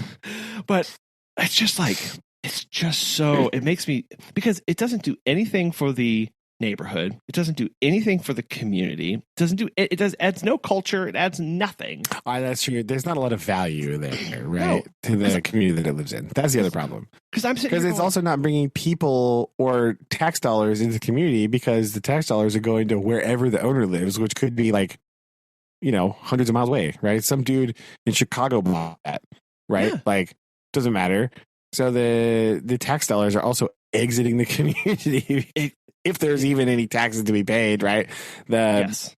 but it's just like, it's just so, it makes me, because it doesn't do anything for the neighborhood. It doesn't do anything for the community. It adds no culture. It adds nothing. That's true. There's not a lot of value there, right? To the community that it lives in. That's the other problem. Because it's also not bringing people or tax dollars into the community, because the tax dollars are going to wherever the owner lives, which could be like, hundreds of miles away, right? Some dude in Chicago bought that, right? Yeah. Like, doesn't matter. So the tax dollars are also exiting the community. If there's even any taxes to be paid, right? The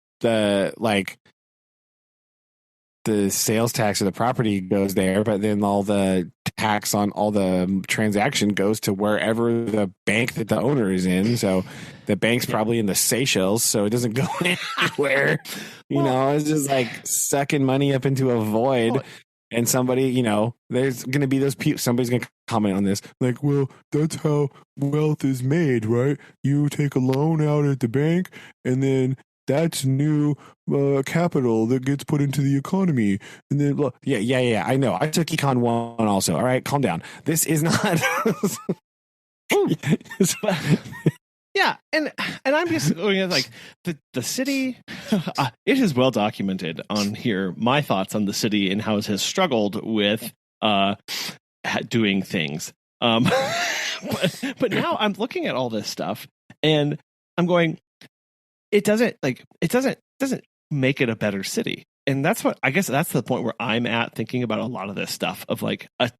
sales tax of the property goes there, but then all the tax on all the transaction goes to wherever the bank that the owner is in. So the bank's probably in the Seychelles, so it doesn't go anywhere. It's just like sucking money up into a void. And somebody, there's going to be those people, somebody's going to comment on this. Like, well, that's how wealth is made, right? You take a loan out at the bank, and then that's new capital that gets put into the economy. And then, look, yeah. I know. I took Econ 1 also. All right, calm down. This is not... Yeah, and I'm just going at like the city. It is well documented on here. My thoughts on the city and how it has struggled with doing things. But now I'm looking at all this stuff, and I'm going. It doesn't make it a better city, and that's what I guess that's the point where I'm at thinking about a lot of this stuff of like a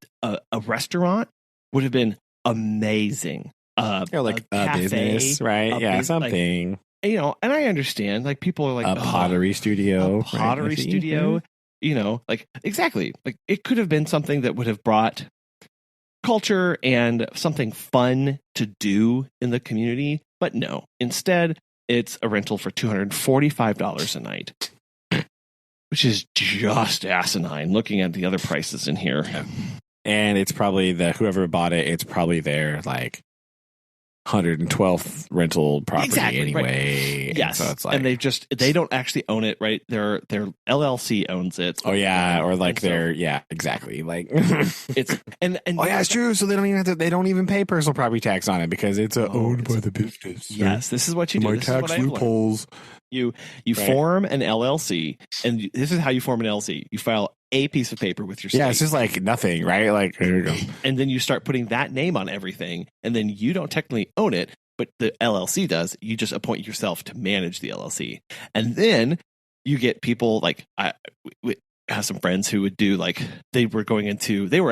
restaurant would have been amazing. Like a business, right? Something. Like, and I understand. Like people are like a pottery studio, studio. Like exactly. Like it could have been something that would have brought culture and something fun to do in the community, but no. Instead, it's a rental for $245 a night, which is just asinine. Looking at the other prices in here, and it's probably whoever bought it. It's probably their like 112th rental property anyway. Right. Yes. And so it's like, and they don't actually own it, right? Their LLC owns it. Oh yeah. Or like exactly. Like it's and it's true. So they don't even pay personal property tax on it because it's owned by the business. Yes. This is what you do. My tax loopholes. You form an LLC, and this is how you form an LLC. You file a piece of paper with your state. Yeah, it's just like nothing, right? Like, there you go. And then you start putting that name on everything, and then you don't technically own it, but the LLC does. You just appoint yourself to manage the LLC. And then you get people like, we have some friends who would do like, they were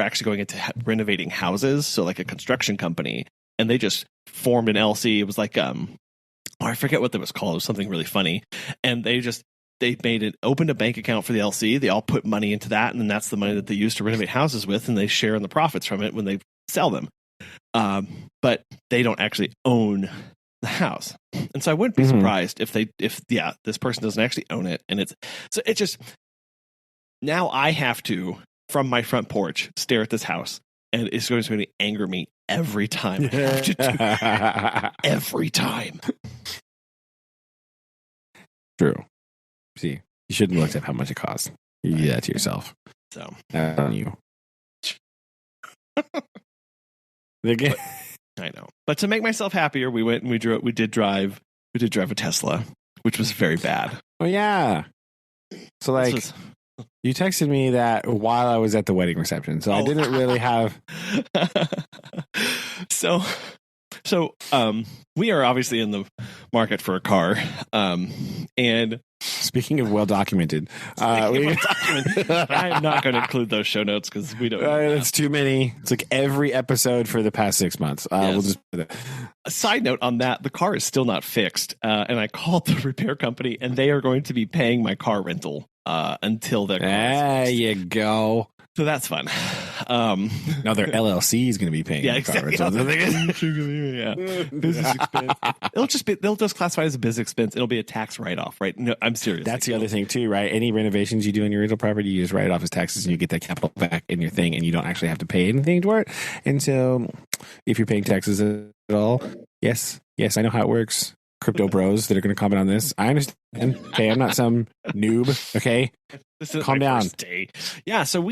actually going into renovating houses. So like a construction company, and they just formed an LLC. It was like, I forget what that was called. It was something really funny. And they opened a bank account for the LC. They all put money into that, and then that's the money that they use to renovate houses with, and they share in the profits from it when they sell them. But they don't actually own the house. And so I wouldn't be surprised if this person doesn't actually own it. And it just, now I have to, from my front porch, stare at this house, and it's going to anger me every time. I have to do it. Every time. True. See, you shouldn't look up how much it costs. You do that to yourself. So on you. I know. But to make myself happier, we went and we did drive a Tesla, which was very bad. Oh yeah. So like you texted me that while I was at the wedding reception. So I didn't really have So we are obviously in the market for a car. And speaking of well documented, I am not going to include those show notes because we don't. It's too many. It's like every episode for the past 6 months. Yes. We'll just put it. A side note on that: the car is still not fixed, and I called the repair company, and they are going to be paying my car rental until the. There you go. So that's fun. Now their LLC is going to be paying. Yeah, exactly. Yeah, business expense. They'll just classify it as a business expense. It'll be a tax write-off, right? No, I'm serious. That's the other thing too, right? Any renovations you do on your rental property, you just write it off as taxes, and you get that capital back in your thing, and you don't actually have to pay anything for it. And so, if you're paying taxes at all, yes, I know how it works. Crypto bros that are going to comment on this, I understand. Okay, I'm not some noob. Okay, this is calm my down. first day. Yeah, so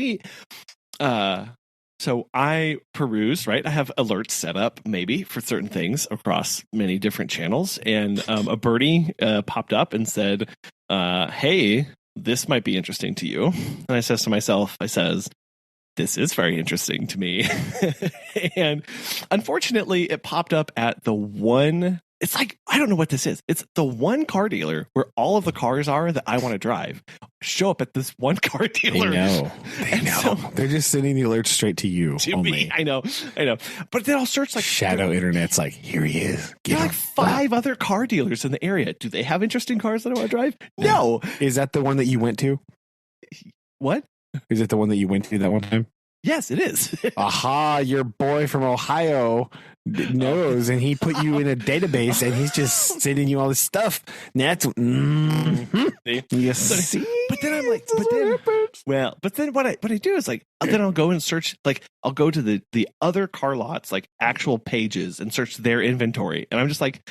I peruse, right? I have alerts set up maybe for certain things across many different channels. And a birdie popped up and said, hey, this might be interesting to you. And I says to myself, this is very interesting to me. And unfortunately, it popped up at the one. It's like, I don't know what this is. It's the one car dealer where all of the cars are that I want to drive. Show up at this one car dealer. They know. So, they're just sending the alerts straight to you. To only. me. I know. But then I'll search like shadow internet's like, here he is. There are like 5 other car dealers in the area. Do they have interesting cars that I want to drive? No. Is that the one that you went to? What? Is it the one that you went to that one time? Yes, it is. Aha, your boy from Ohio knows, and he put you in a database, and he's just sending you all this stuff. That's yes. But then I'm like, but then what I do is like, then I'll go and search, like I'll go to the other car lots, like actual pages, and search their inventory, and I'm just like,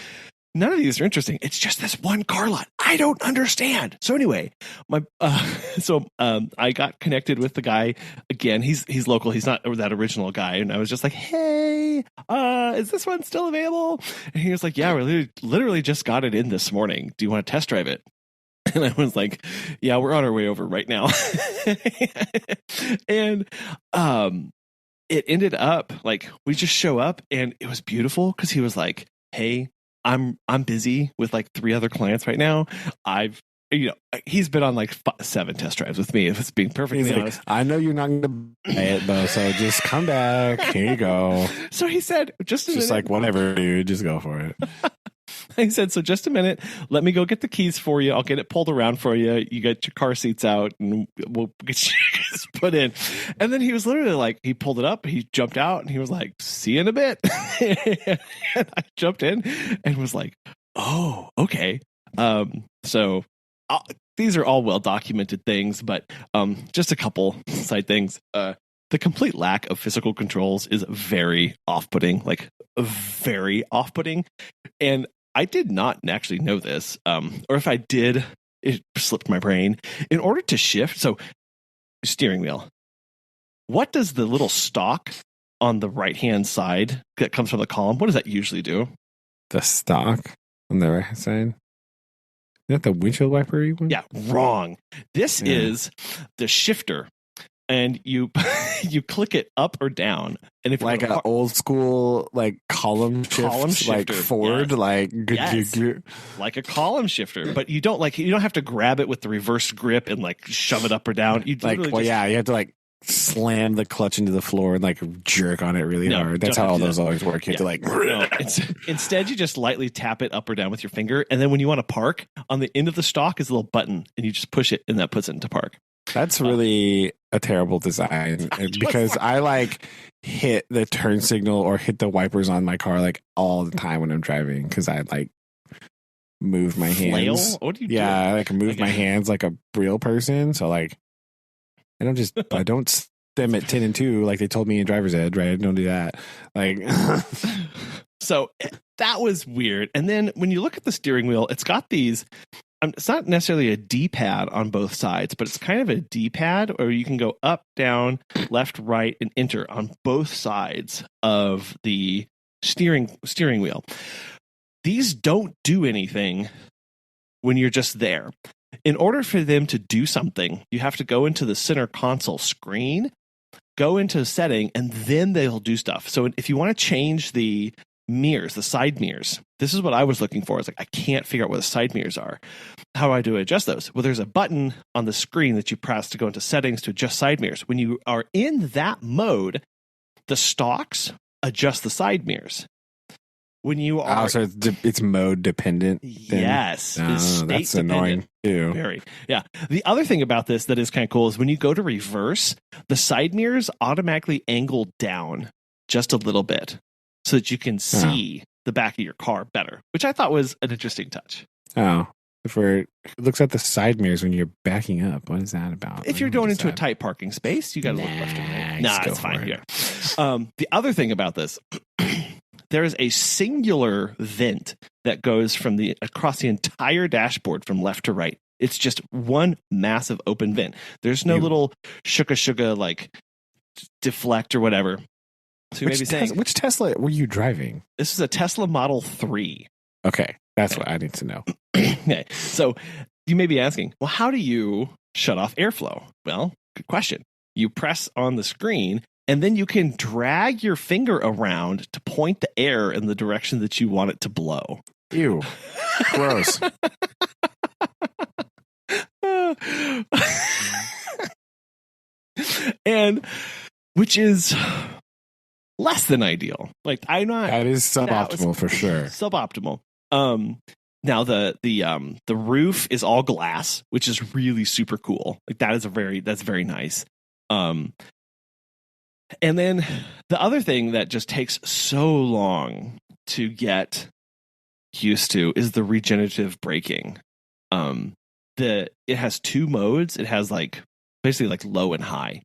none of these are interesting. It's just this one car lot. I don't understand. So anyway, I got connected with the guy again. He's local. He's not that original guy. And I was just like, hey, is this one still available? And he was like, yeah, we literally just got it in this morning. Do you want to test drive it? And I was like, yeah, we're on our way over right now. And it ended up like we just show up, and it was beautiful because he was like, hey, I'm busy with like 3 other clients right now. He's been on like 7 test drives with me, if it's being perfectly honest. I know you're not going to buy it though, so just come back. Here you go. So he said, just like, whatever, dude, just go for it. He said, so just a minute, let me go get the keys for you. I'll get it pulled around for you. You get your car seats out, and we'll get you guys put in. And then he was literally like, he pulled it up, he jumped out, and he was like, see you in a bit. And I jumped in and was like, oh, okay. So these are all well-documented things, but just a couple side things. The complete lack of physical controls is very off-putting, like very off-putting. And I did not actually know this, or if I did, it slipped my brain. In order to shift, so steering wheel, what does the little stalk on the right-hand side that comes from the column, what does that usually do? The stalk on the right side? Is that the windshield wiper one? Yeah, wrong. This is the shifter. And you click it up or down, and if like an old school like column shifter, like forward, yes. Like a column shifter, but you don't have to grab it with the reverse grip and like shove it up or down. You you have to like slam the clutch into the floor and like jerk on it really hard. That's how all those always work. You have to like. No, instead, you just lightly tap it up or down with your finger, and then when you want to park, on the end of the stalk is a little button, and you just push it, and that puts it into park. That's really a terrible design because I like hit the turn signal or hit the wipers on my car like all the time when I'm driving because I like move my hands. What do you do? Yeah, I like move my hands like a real person. So like I don't stem at 10 and 2 like they told me in driver's ed, right? I don't do that. Like so that was weird. And then when you look at the steering wheel, it's got these. It's not necessarily a D-pad on both sides, but it's kind of a D-pad where you can go up, down, left, right, and enter on both sides of the steering wheel. These don't do anything when you're just there. In order for them to do something, you have to go into the center console screen, go into setting, and then they'll do stuff. So if you want to change the mirrors, the side mirrors, this is what I was looking for. It's like, I can't figure out what the side mirrors are. How do I adjust those? Well, there's a button on the screen that you press to go into settings to adjust side mirrors. When you are in that mode, the stalks adjust the side mirrors. when you are, so it's mode dependent. Yes, it's state that's dependent. Annoying too. Very, yeah. The other thing about this that is kind of cool is when you go to reverse, the side mirrors automatically angle down just a little bit so that you can see the back of your car better, which I thought was an interesting touch. Oh, it looks at the side mirrors when you're backing up. What is that about? If you're going into a tight parking space, you got to look left and right. It's fine. Yeah. The other thing about this, there is a singular vent that goes across the entire dashboard from left to right. It's just one massive open vent. There's no little sugar like deflect or whatever. So you may be saying, which Tesla were you driving? This is a Tesla Model 3. Okay, that's what I need to know. Okay, so you may be asking, well, how do you shut off airflow? Well, good question. You press on the screen, and then you can drag your finger around to point the air in the direction that you want it to blow. Ew. Gross. And which is less than ideal. Like that is suboptimal for sure. Suboptimal. Now the roof is all glass, which is really super cool. Like that's very nice. And then the other thing that just takes so long to get used to is the regenerative braking. It has two modes. It has basically like low and high.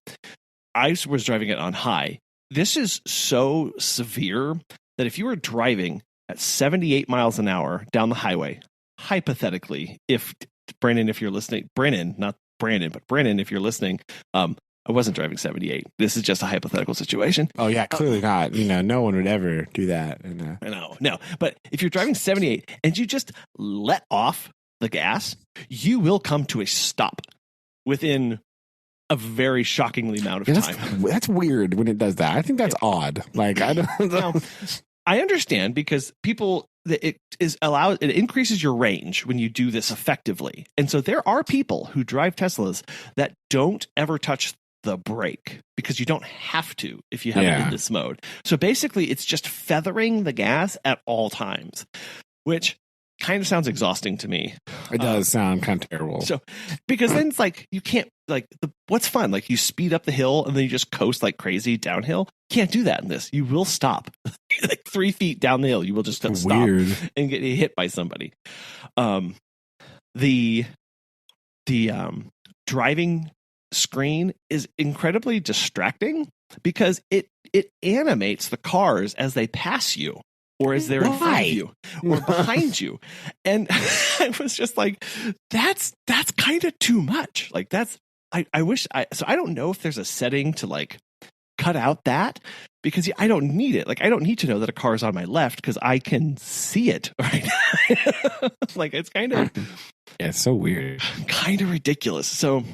I was driving it on high. This is so severe that if you were driving at 78 miles an hour down the highway, hypothetically, if you're listening, not Brandon, but Brennan, if you're listening, I wasn't driving 78. This is just a hypothetical situation. Oh yeah, clearly not. No one would ever do that. I know, no. But if you're driving 78 and you just let off the gas, you will come to a stop within a very shockingly amount of time. That's weird when it does that. I think that's odd. Like I don't know. I understand because it increases your range when you do this effectively. And so there are people who drive Teslas that don't ever touch the brake because you don't have to if you have it in this mode. So basically it's just feathering the gas at all times, which kind of sounds exhausting to me. It does sound kind of terrible. So, because then it's like you can't what's fun? Like you speed up the hill and then you just coast like crazy downhill. Can't do that in this. You will stop like 3 feet down the hill. You will just stop and get hit by somebody. The driving screen is incredibly distracting because it animates the cars as they pass you. Or as they're in front of you or behind you. And I was just like, that's kind of too much. Like I wish I don't know if there's a setting to like cut out that because I don't need it. Like I don't need to know that a car is on my left because I can see it right. Like it's kind of it's so weird. Kind of ridiculous. So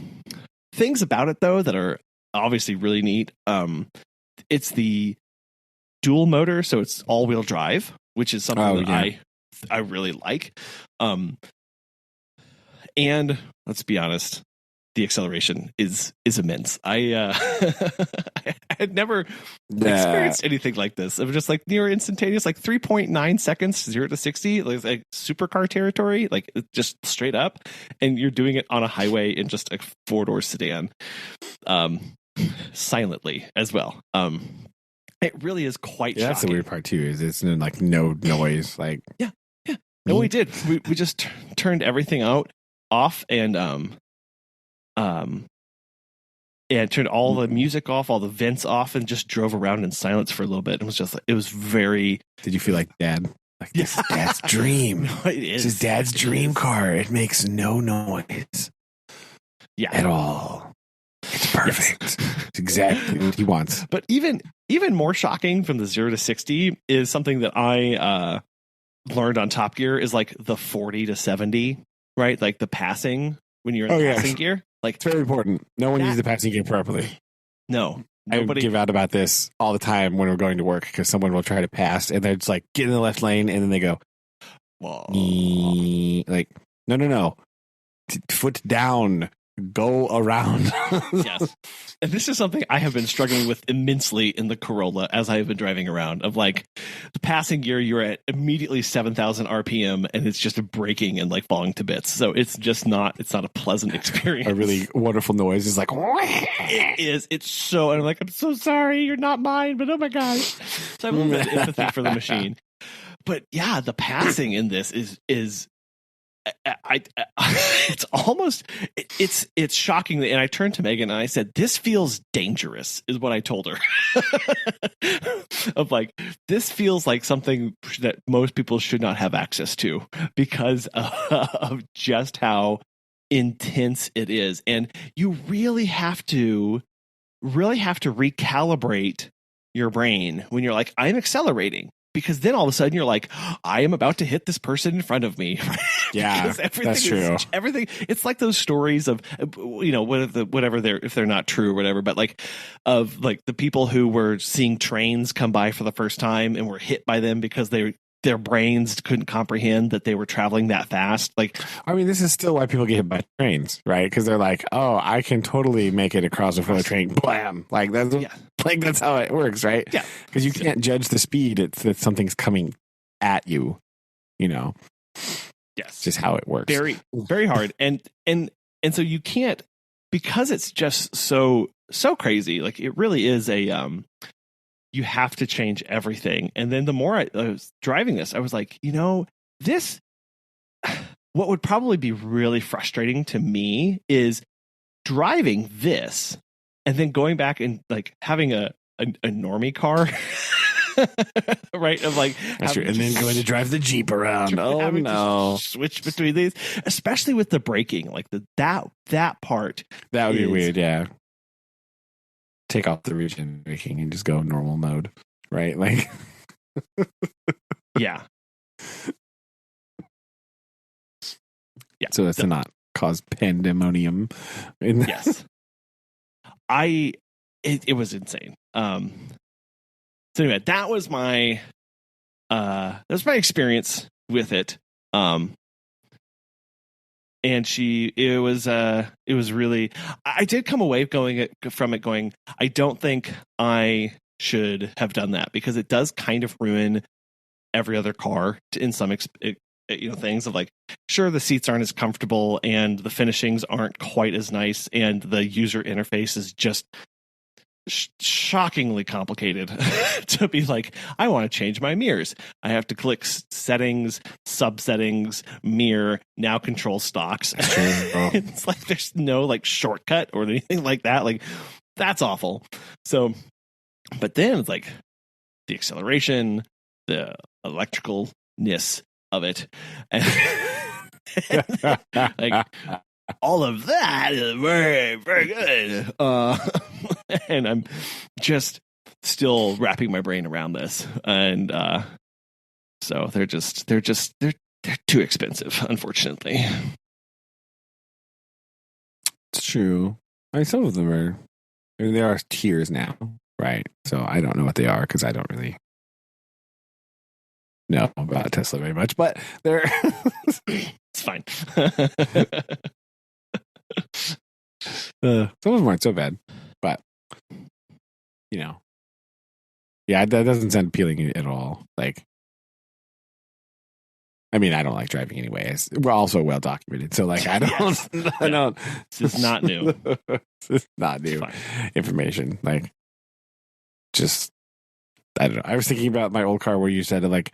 things about it though that are obviously really neat. It's the dual motor, so it's all-wheel drive, which is something that I really like. And let's be honest, the acceleration is immense. I had never experienced anything like this. It was just like near instantaneous, like 3.9 seconds, 0 to 60, like supercar territory, like just straight up, and you're doing it on a highway in just a 4-door sedan, silently as well. It really is quite shocking. That's the weird part too. Is it's like no noise. Like yeah. No, we did. We just turned everything off and turned all the music off, all the vents off, and just drove around in silence for a little bit. It was just like, it was very. Did you feel like Dad? Like this is Dad's dream. No, it is. This is Dad's dream car. It makes no noise. Yeah, at all. It's perfect. It's exactly what he wants. But even more shocking from the 0 to 60 is something that I learned on Top Gear is like the 40 to 70, right? Like the passing when you're in the passing gear. Like it's very important. No one uses the passing gear properly. No. Nobody. I give out about this all the time when we're going to work because someone will try to pass and they're just like get in the left lane and then they go, whoa. Like no. Foot down. go around. Yes. And this is something I have been struggling with immensely in the Corolla as I have been driving around, of like the passing gear, you're at immediately 7,000 RPM and it's just breaking and like falling to bits. So it's not a pleasant experience. A really wonderful noise is like, it is. It's so, and I'm like, I'm so sorry. You're not mine, but oh my gosh. So I have a little bit of empathy for the machine. But yeah, the passing in this is it's almost it's shocking. And I turned to Megan and I said, this feels dangerous, is what I told her. Of like, this feels like something that most people should not have access to because of just how intense it is. And you really have to recalibrate your brain when you're like, I'm accelerating. Because then all of a sudden you're like, I am about to hit this person in front of me. Yeah, that's true. Everything. It's like those stories of, whatever if they're not true or whatever, but like of like the people who were seeing trains come by for the first time and were hit by them because their brains couldn't comprehend that they were traveling that fast. Like, I mean, this is still why people get hit by trains, right? Because they're like, oh, I can totally make it across before the train. Blam! Like that's how it works, right? Yeah. Because you can't judge the speed. It's that something's coming at you. Yes. It's just how it works. Very, very hard. And so you can't, because it's just so crazy. Like it really is you have to change everything. And then the more I was driving this, I was like, this, what would probably be really frustrating to me is driving this and then going back and like having a normie car. Right, of like, that's true. And then going to drive the Jeep around. Oh no! Switch between these, especially with the braking, like that part. That would be weird. Yeah. Take off the region braking and just go normal mode, right? Like, yeah. So that's to not cause pandemonium. Yes. It was insane. So anyway, that was my experience with it. And it was really, I did come away from it going, I don't think I should have done that, because it does kind of ruin every other car in some things of like, sure, the seats aren't as comfortable and the finishings aren't quite as nice and the user interface is just shockingly complicated to be like, I want to change my mirrors. I have to click settings, subsettings, mirror, now control stocks. It's like there's no like shortcut or anything like that. Like, that's awful. So, but then it's like the acceleration, the electricalness of it, and like all of that is very, very good. And I'm just still wrapping my brain around this, and so they're too expensive, unfortunately. It's true. I mean, some of them are. I mean, there are tiers now, right? So I don't know what they are because I don't really know about Tesla very much, but they're it's fine. Some of them aren't so bad, but yeah, that doesn't sound appealing at all. Like, I mean, I don't like driving anyway. We're also well documented, so like, I don't. Yes. I don't. This is not new. This is not new information. Like, just I don't know. I was thinking about my old car where you said like,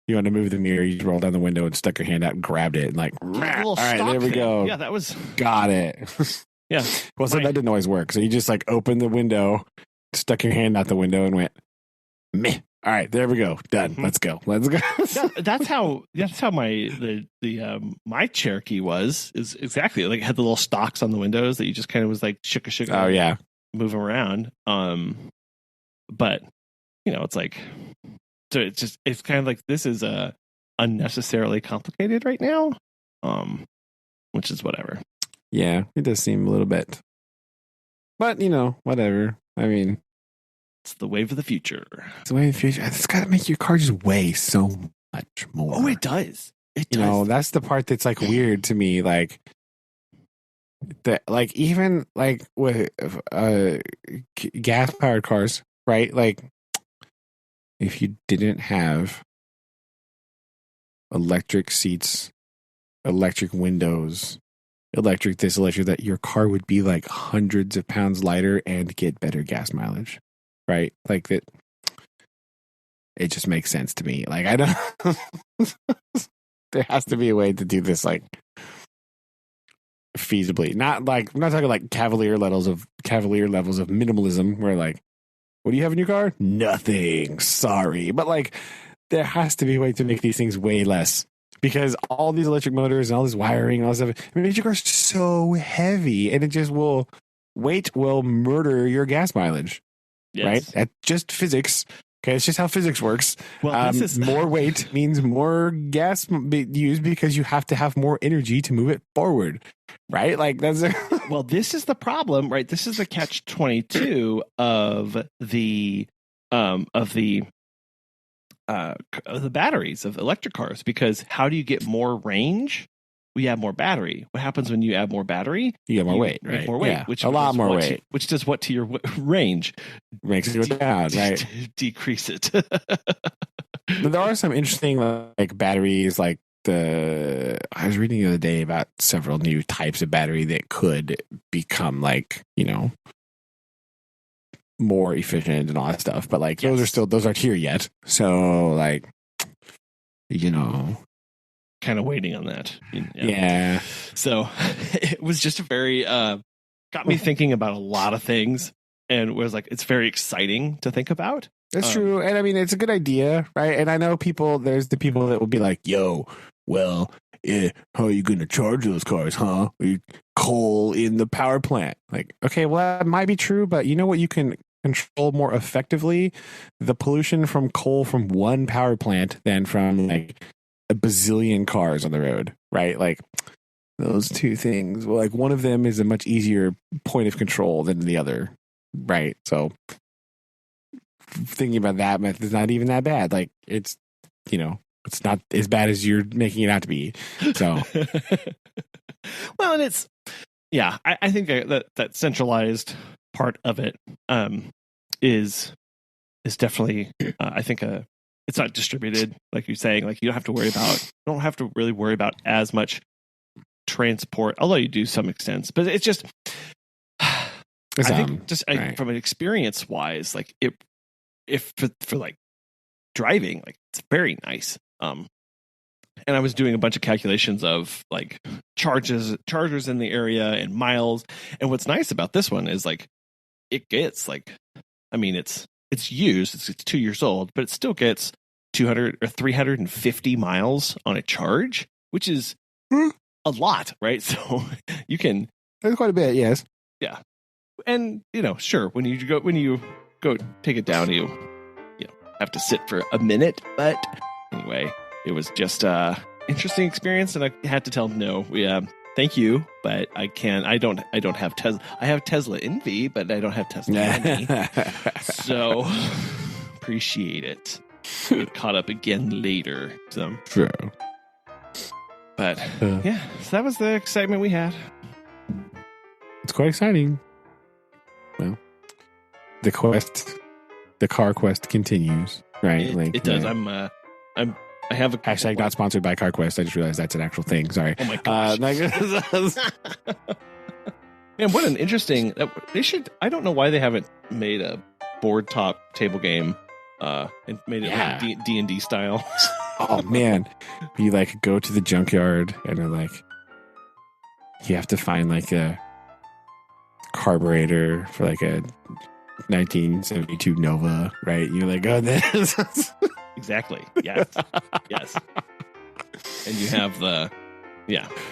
you want to move the mirror, you roll down the window and stuck your hand out and grabbed it and like, all right, there we go. Yeah, that was got it. Yeah. Well, so that didn't always work. So you just like opened the window, stuck your hand out the window, and went, meh. All right, there we go. Done. Mm-hmm. Let's go. That's how my Cherokee is exactly like, it had the little stocks on the windows that you just kind of was like shook. Oh yeah, moving around. But it's like, so it's kind of like, this is unnecessarily complicated right now. Which is whatever. Yeah, it does seem a little bit, but whatever. I mean, it's the wave of the future. It's the wave of the future. It's got to make your car just weigh so much more. Oh, it does. It does. That's the part that's like weird to me. Like, that like even like with gas powered cars, right? Like if you didn't have electric seats, electric windows, electric this, electric that, your car would be like hundreds of pounds lighter and get better gas mileage, right? Like that. It just makes sense to me. Like I don't. There has to be a way to do this like feasibly. Not like I'm not talking like cavalier levels of minimalism where like, what do you have in your car? Nothing. Sorry. But like there has to be a way to make these things way less. Because all these electric motors and all this wiring and all this stuff, it makes your car so heavy and it just weight will murder your gas mileage. Yes. Right? That's just physics. Okay, it's just how physics works. Well, more weight means more gas used because you have to have more energy to move it forward, right? Like that's well, this is the problem, right? This is the catch-22 of the batteries of electric cars, because how do you get more range? We add more battery. What happens when you add more battery? You get more weight, right? More weight, yeah. which a lot more weight. Which does what to your range? Makes it go down, right? Decrease it. But there are some interesting like batteries. Like I was reading the other day about several new types of battery that could become like more efficient and all that stuff. But like those aren't here yet. So like kind of waiting on that. Yeah. So it was just a very got me thinking about a lot of things, and was like, it's very exciting to think about. That's true. And I mean, it's a good idea, right? And I know there's the people that will be like, yo, well, how are you going to charge those cars, huh? Coal in the power plant. Like, okay, well, that might be true, but you know what you can control more effectively? The pollution from coal from one power plant than from like a bazillion cars on the road, right? Like those two things. Well, like one of them is a much easier point of control than the other, right? So thinking about that method is not even that bad. Like it's not as bad as you're making it out to be. So well, and it's I think that centralized part of it is definitely I think it's not distributed, like you're saying. Like you don't have to really worry about as much transport, although you do some extent. But it's just, I think, from an experience wise, like if for like driving, like it's very nice. And I was doing a bunch of calculations of like chargers in the area and miles. And what's nice about this one is like it gets like, I mean, it's used, it's 2 years old, but it still gets 200 or 350 miles on a charge, which is a lot, right? So you can, that's quite a bit, yes. Yeah. And sure, when you go take it down, you have to sit for a minute, but anyway, it was just interesting experience, and I had to tell him no. Thank you, but I don't have Tesla. I have Tesla Envy, but I don't have Tesla money. So appreciate it. Get caught up again later. So true. But so that was the excitement we had. It's quite exciting. Well, the CarQuest continues, right? It does. I have a hashtag not sponsored by CarQuest. I just realized that's an actual thing. Sorry. Oh my gosh. Man, what an interesting. They should. I don't know why they haven't made a board top table game and made it like D&D style. Oh man, you like go to the junkyard and they're like, you have to find like a carburetor for like a 1972 Nova, right? You're like, oh, this. Exactly. Yes. Yes. And you have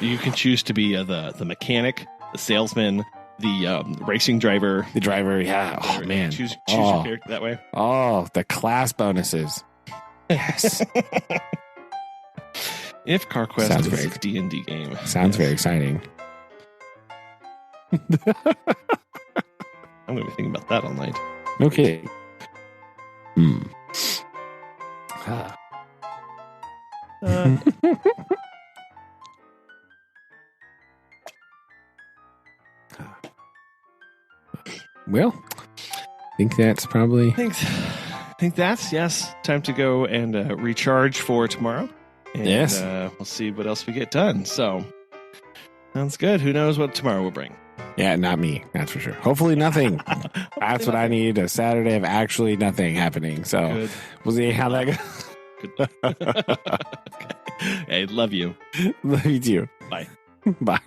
you can choose to be the mechanic, the salesman, the racing driver. The driver, yeah. Oh, man. Choose your character that way. Oh, the class bonuses. Yes. If CarQuest is a D&D game. Sounds very exciting. I'm going to be thinking about that all night. Okay. Well, I think that's probably... I think that's, yes, time to go and recharge for tomorrow. And, yes. We'll see what else we get done. So, sounds good. Who knows what tomorrow will bring? Yeah, not me. That's for sure. Hopefully nothing. That's what I need. A Saturday of actually nothing happening. So Good. We'll see how that goes. Okay. Hey, love you. Love you too. Bye. Bye.